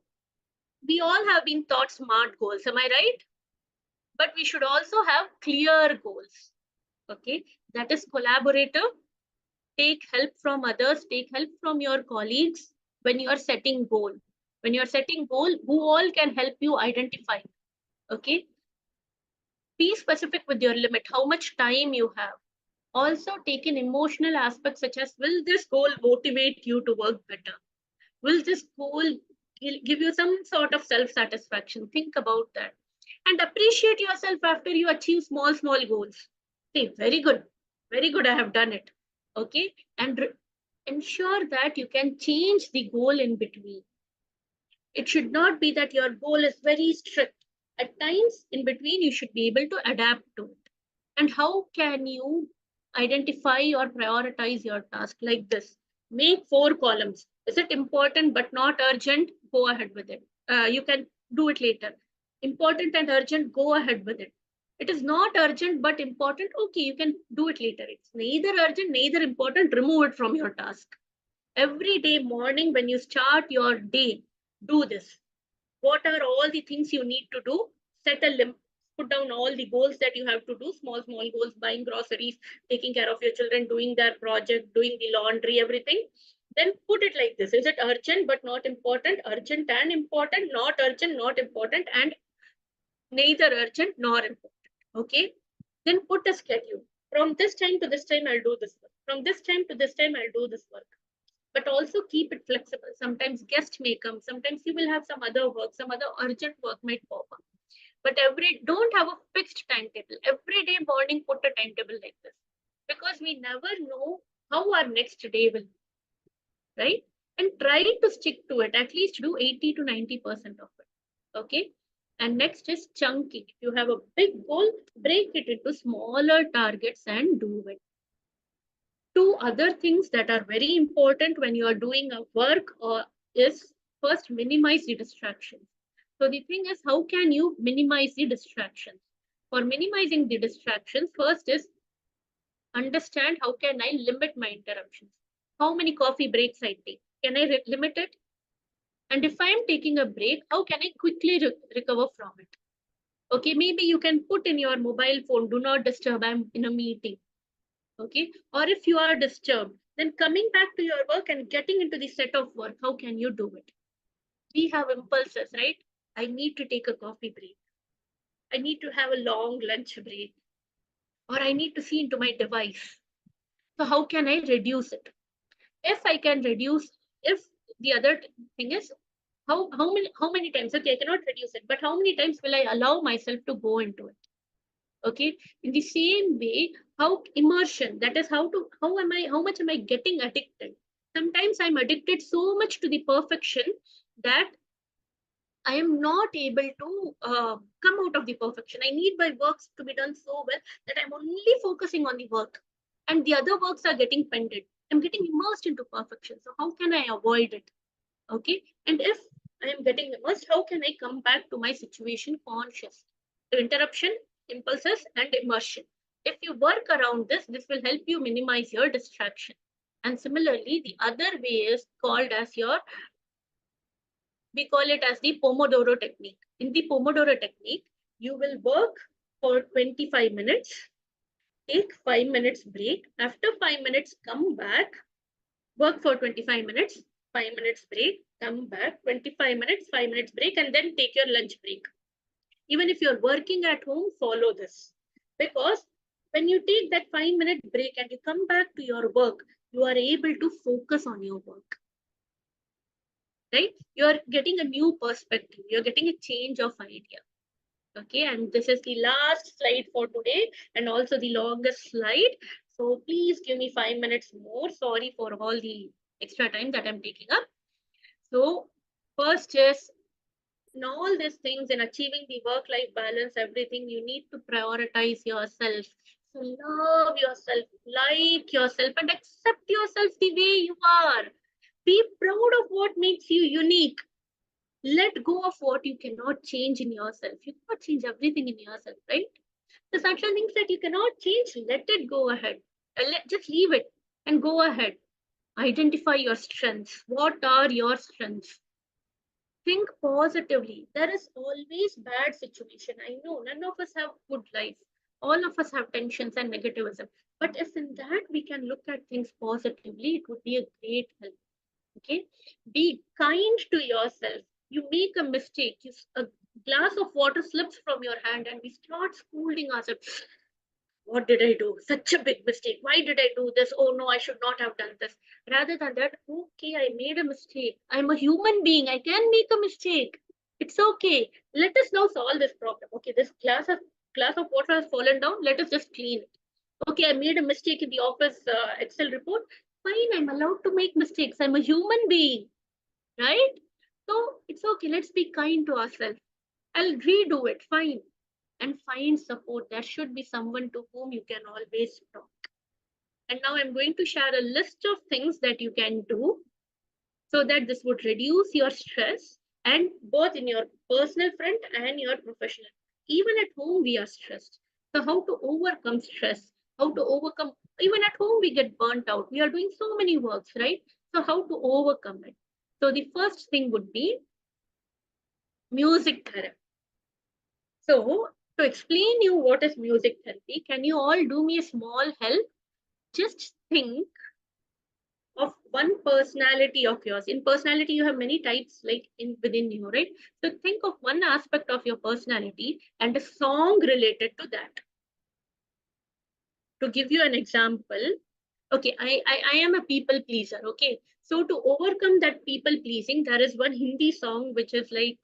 we all have been taught SMART goals. Am I right? But we should also have clear goals. Okay? That is collaborative. Take help from others. Take help from your colleagues when you are setting goal. When you are setting goal, who all can help you identify. Okay? Be specific with your limit, how much time you have. Also take in emotional aspects such as, will this goal motivate you to work better? Will this goal give you some sort of self-satisfaction? Think about that. And appreciate yourself after you achieve small goals. Say, very good, I have done it. Okay? And ensure that you can change the goal in between. It should not be that your goal is very strict. At times in between, you should be able to adapt to it. And how can you identify or prioritize your task like this? Make 4 columns. Is it important but not urgent? Go ahead with it. You can do it later. Important and urgent, go ahead with it. It is not urgent but important. Okay, you can do it later. It's neither urgent, neither important. Remove it from your task. Every day morning when you start your day, do this. What are all the things you need to do? Set a limit. Put down all the goals that you have to do, small goals, buying groceries, taking care of your children, doing their project, doing the laundry, everything. Then put it like this. Is it urgent but not important? Urgent and important, not urgent, not important, and neither urgent nor important. Okay. Then put a schedule. From this time to this time, I'll do this work. From this time to this time, I'll do this work. But also keep it flexible. Sometimes guests may come. Sometimes you will have some other work, some other urgent work might pop up. But don't have a fixed timetable. Every day morning, put a timetable like this. Because we never know how our next day will be, right? And try to stick to it. At least do 80 to 90% of it. Okay. And next is chunking. If you have a big goal, break it into smaller targets and do it. 2 other things that are very important when you are doing a work is first minimize the distractions. So the thing is, how can you minimize the distractions? For minimizing the distractions, first is understand how can I limit my interruptions. How many coffee breaks I take? Can I limit it? And if I am taking a break, how can I quickly recover from it? Okay, maybe you can put in your mobile phone, do not disturb, I'm in a meeting. Okay, or if you are disturbed, then coming back to your work and getting into the set of work, how can you do it? We have impulses, right? I need to take a coffee break. I need to have a long lunch break, or I need to see into my device. So how can I reduce it? If I can reduce, if the other thing is how many times? Okay, I cannot reduce it, but how many times will I allow myself to go into it? Okay, in the same way, how immersion, that is how much am I getting addicted? Sometimes I'm addicted so much to the perfection that I am not able to come out of the perfection. I need my works to be done so well that I'm only focusing on the work and the other works are getting pended. I'm getting immersed into perfection. So how can I avoid it? Okay, and if I am getting immersed, how can I come back to my situation conscious? So interruption, impulses, and immersion. If you work around this, this will help you minimize your distraction. And similarly, the other way is called as we call it as the Pomodoro technique. In the Pomodoro technique, you will work for 25 minutes, take 5 minutes break. After 5 minutes, come back, work for 25 minutes, 5 minutes break, come back, 25 minutes, 5 minutes break, and then take your lunch break. Even if you're working at home, follow this. Because when you take that 5-minute break and you come back to your work, you are able to focus on your work. Right? You're getting a new perspective. You're getting a change of idea. Okay, and this is the last slide for today and also the longest slide. So please give me 5 minutes more. Sorry for all the extra time that I'm taking up. So first is in all these things in achieving the work-life balance, everything, you need to prioritize yourself. So love yourself, like yourself, and accept yourself the way you are. Be proud of what makes you unique. Let go of what you cannot change in yourself. You cannot change everything in yourself, right? The certain things that you cannot change, let it go ahead. Just leave it and go ahead. Identify your strengths. What are your strengths? Think positively. There is always bad situation. I know none of us have good life. All of us have tensions and negativism. But if in that we can look at things positively, it would be a great help. Okay, be kind to yourself. You make a mistake, a glass of water slips from your hand and we start scolding ourselves. What did I do? Such a big mistake. Why did I do this? Oh no, I should not have done this. Rather than that, okay, I made a mistake. I'm a human being. I can make a mistake. It's okay. Let us now solve this problem. Okay, this glass of water has fallen down. Let us just clean it. Okay, I made a mistake in the office Excel report. Fine, I'm allowed to make mistakes. I'm a human being, right? So it's okay. Let's be kind to ourselves. I'll redo it. Fine. and find support. There should be someone to whom you can always talk. And now I'm going to share a list of things that you can do so that this would reduce your stress, and both in your personal front and your professional. Even at home, we are stressed. So, how to overcome stress? How to overcome, even at home, we get burnt out. We are doing so many works, right? So, how to overcome it? So, the first thing would be music therapy. So, to explain you what is music therapy, can you all do me a small help? Just think of one personality of yours. In personality, you have many types like within you, right? So think of one aspect of your personality and a song related to that. To give you an example, okay, I am a people pleaser, okay? So to overcome that people pleasing, there is one Hindi song which is like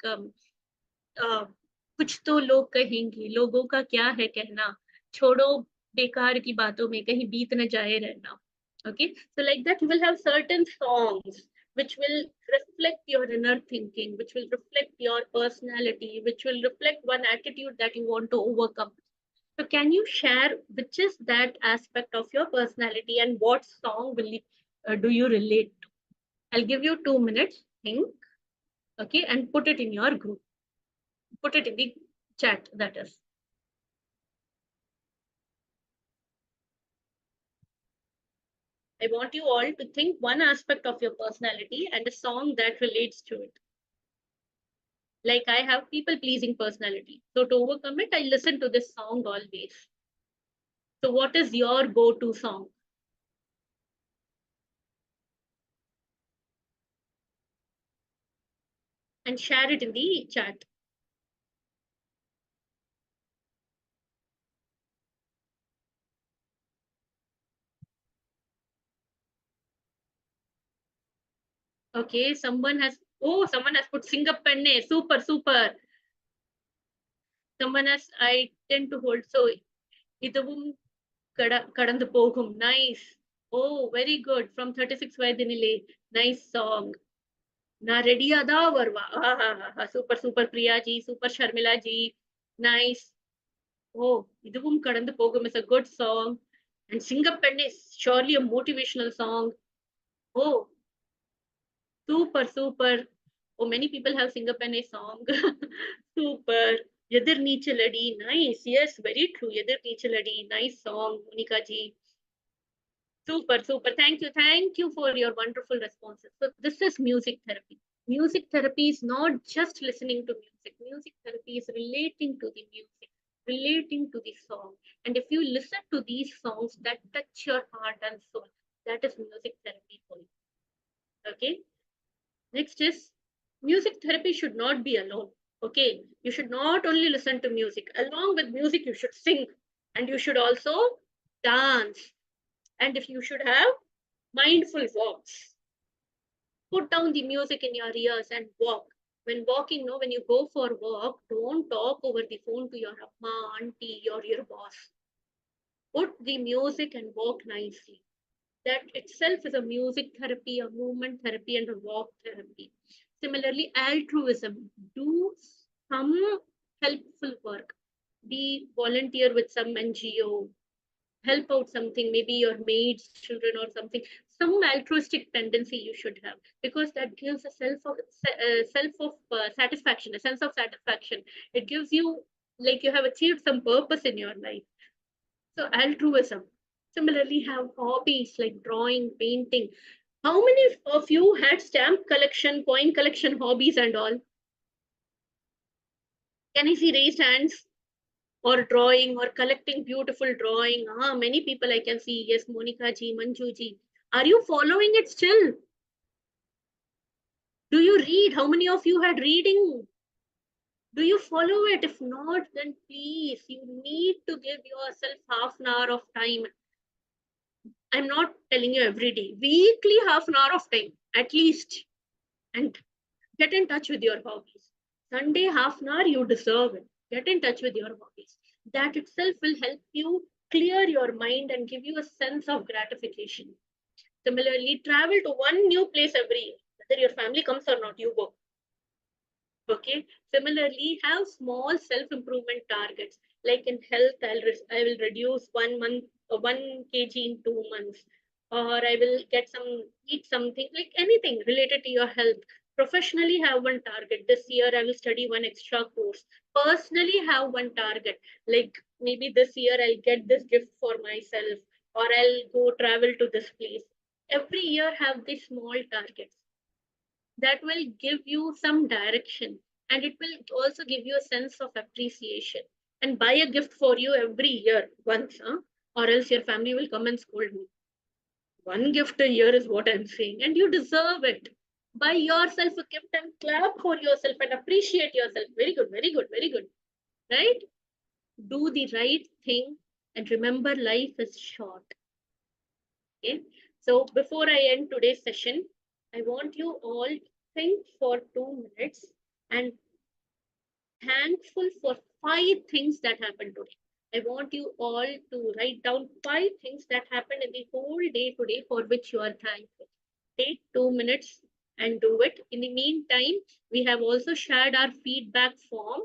कुछ तो लोग कहेंगे लोगों का क्या है कहना छोड़ो बेकार की बातों में कहीं बीत न जाए रहना. Okay, so like that you will have certain songs which will reflect your inner thinking, which will reflect your personality, which will reflect one attitude that you want to overcome. So can you share which is that aspect of your personality and what song will do you relate to? I'll give you 2 minutes, think, okay, and put it in your group. Put it in the chat, that is. I want you all to think one aspect of your personality and a song that relates to it. Like I have people-pleasing personality. So to overcome it, I listen to this song always. So what is your go-to song? And share it in the chat. Okay, someone has put Singapenne. Super, super. Someone has, I tend to hold. So, idavum kadandu pogum. Nice. Oh, very good. From 36 Vaidinile. Nice song. Na ready ada varva. Super, super Priya ji, super Sharmila ji. Nice. Oh, idavum kadandu pogum is a good song. And Singapenne is surely a motivational song. Oh, super, super. Oh, many people have Singapenne song. Super. Yadir Nichaladi. Nice. Yes, very true. Yadir Nichaladi. Nice song, Monica ji. Super, super. Thank you. Thank you for your wonderful responses. So this is music therapy. Music therapy is not just listening to music. Music therapy is relating to the music, relating to the song. And if you listen to these songs that touch your heart and soul, that is music therapy for you. Okay. Next is music therapy should not be alone. Okay. You should not only listen to music. Along with music, you should sing and you should also dance. And if you should have mindful walks, put down the music in your ears and walk. When walking, no, when you go for a walk, don't talk over the phone to your amma, auntie, or your boss. Put the music and walk nicely. That itself is a music therapy, a movement therapy, and a walk therapy. Similarly, altruism. Do some helpful work. Be volunteer with some NGO. Help out something, maybe your maid's children or something. Some altruistic tendency you should have, because that gives a self of satisfaction, a sense of satisfaction. It gives you like you have achieved some purpose in your life. So altruism. Similarly, have hobbies like drawing, painting. How many of you had stamp collection, coin collection hobbies and all? Can I see raised hands? Or drawing or collecting beautiful drawing. Many people I can see. Yes, Monica ji, Manju ji. Are you following it still? Do you read? How many of you had reading? Do you follow it? If not, then please, you need to give yourself half an hour of time. I'm not telling you every day. Weekly half an hour of time, at least. And get in touch with your hobbies. Sunday half an hour, you deserve it. Get in touch with your hobbies. That itself will help you clear your mind and give you a sense of gratification. Similarly, travel to one new place every year. Whether your family comes or not, you go. Okay. Similarly, have small self-improvement targets. Like in health, I will reduce 1 month, 1 kg in 2 months, or I will eat something like anything related to your health. Professionally, have one target. This year, I will study one extra course. Personally, have one target. Like maybe this year, I'll get this gift for myself, or I'll go travel to this place. Every year, have these small targets that will give you some direction, and it will also give you a sense of appreciation, and buy a gift for you every year once, huh? Or else your family will come and scold me. One gift a year is what I'm saying, and you deserve it. Buy yourself a gift and clap for yourself and appreciate yourself. Very good, very good, very good. Right? Do the right thing, and remember life is short. Okay. So before I end today's session, I want you all to think for 2 minutes and thankful for 5 things that happened today. I want you all to write down 5 things that happened in the whole day today for which you are thankful. Take 2 minutes and do it. In the meantime, we have also shared our feedback form.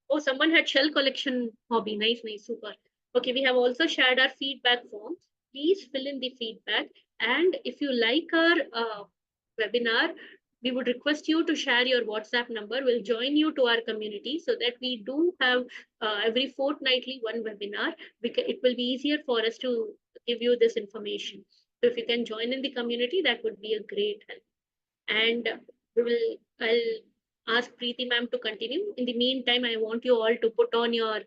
Oh, someone had shell collection hobby. Nice, nice, super. Okay, we have also shared our feedback form. Please fill in the feedback. And if you like our webinar, we would request you to share your WhatsApp number. We'll join you to our community so that we do have every fortnightly one webinar, because it will be easier for us to give you this information. So if you can join in the community, that would be a great help. And I'll ask Preeti ma'am to continue. In the meantime, I want you all to put on your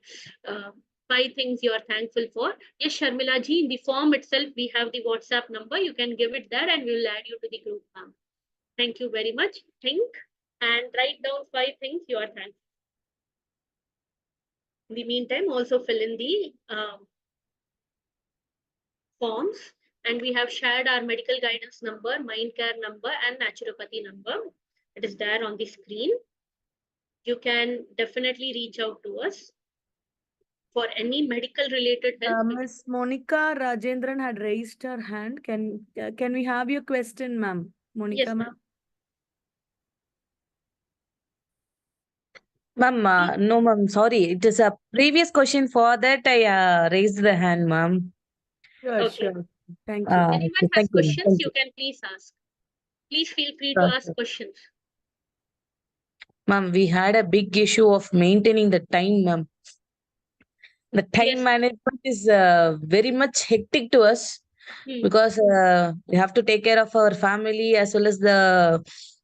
5 things you are thankful for. Yes, Sharmila ji, in the form itself, we have the WhatsApp number. You can give it there and we will add you to the group, ma'am. Thank you very much. Think and write down 5 things you are thankful. In the meantime, also fill in the forms, and we have shared our medical guidance number, mind care number, and naturopathy number. It is there on the screen. You can definitely reach out to us for any medical related help. Miss Monica Rajendran had raised her hand. Can we have your question, ma'am? Monica, Yes, ma'am. ma'am. Ma'am, no, ma'am, sorry. It is a previous question. For that, I raised the hand, ma'am. Sure, Okay. sure. Thank you. Anyone Okay, has thank you, ma'am. questions, Thank you you. can please ask. Please feel free to Sure, ask sure. questions. Ma'am, we had a big issue of maintaining the time, ma'am. The time Yes. management is very much hectic to us because we have to take care of our family as well as the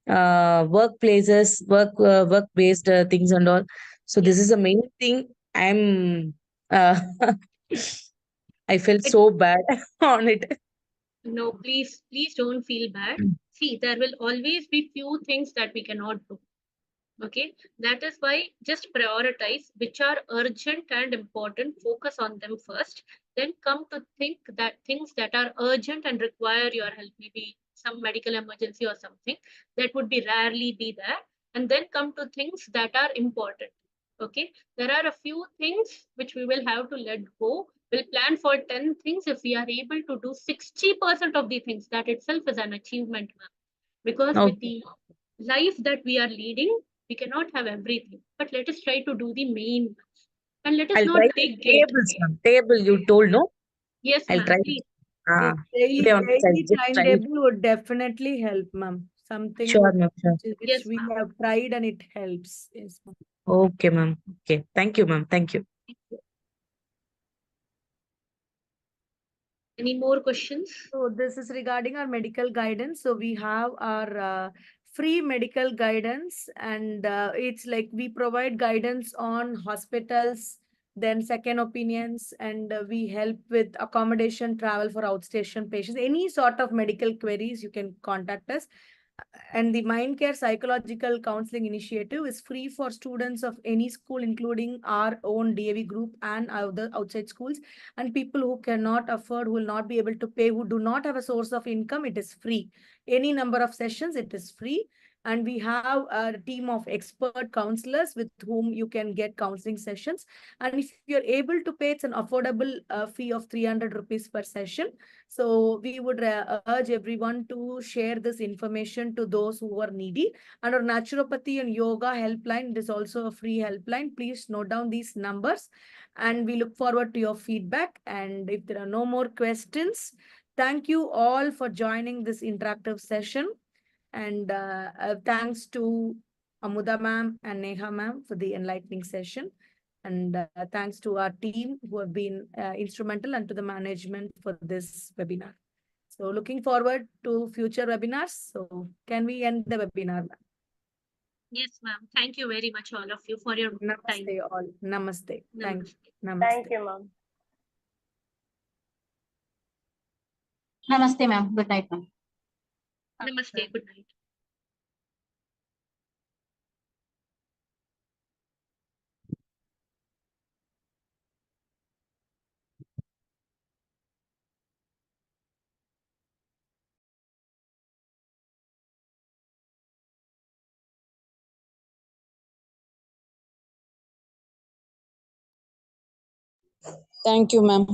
workplaces, work-based things and all. So this Yes. is the main thing. Uh, I felt It, so bad on it. no, please don't feel bad. See, there will always be few things that we cannot do. Okay, that is why just prioritize which are urgent and important, focus on them first, then come to think that things that are urgent and require your help, maybe some medical emergency or something, that would be rarely be there, and then come to things that are important. Okay, there are a few things which we will have to let go. We'll plan for 10 things. If we are able to do 60% of the things, that itself is an achievement, ma'am. Because with Okay. the life that we are leading, we cannot have everything. But let us try to do the main ones. And let us I'll not try the take guilt. tables, ma'am. Table you told, no? Yes, I'll try ma'am, it. please. Ah, Yes, today onwards I'll daily just try it. timetable would definitely help, ma'am. Something Sure, ma'am. Sure. which Yes, we ma'am. have tried and it helps. Yes, ma'am. Okay, ma'am. Okay. Thank you, ma'am. Thank you. Any more questions? So this is regarding our medical guidance. So we have our free medical guidance, and it's like we provide guidance on hospitals, then second opinions, and we help with accommodation, travel for outstation patients. Any sort of medical queries, you can contact us. And the Mind Care Psychological Counseling Initiative is free for students of any school, including our own DAV group and other outside schools. And people who cannot afford, who will not be able to pay, who do not have a source of income, it is free. Any number of sessions, it is free. And we have a team of expert counselors with whom you can get counseling sessions. And if you're able to pay, it's an affordable fee of 300 rupees per session. So we would urge everyone to share this information to those who are needy. And our naturopathy and yoga helpline is also a free helpline. Please note down these numbers, and we look forward to your feedback. And if there are no more questions, thank you all for joining this interactive session. And thanks to Amuda ma'am and Neha ma'am for the enlightening session. And thanks to our team who have been instrumental, and to the management for this webinar. So looking forward to future webinars. So can we end the webinar, ma'am? Yes, ma'am. Thank you very much, all of you, for your time. Namaste all. Namaste. Thank you. Namaste. Namaste. Thank you, ma'am. Namaste, ma'am. Good night, ma'am. Namaste. Good night. Thank you, ma'am.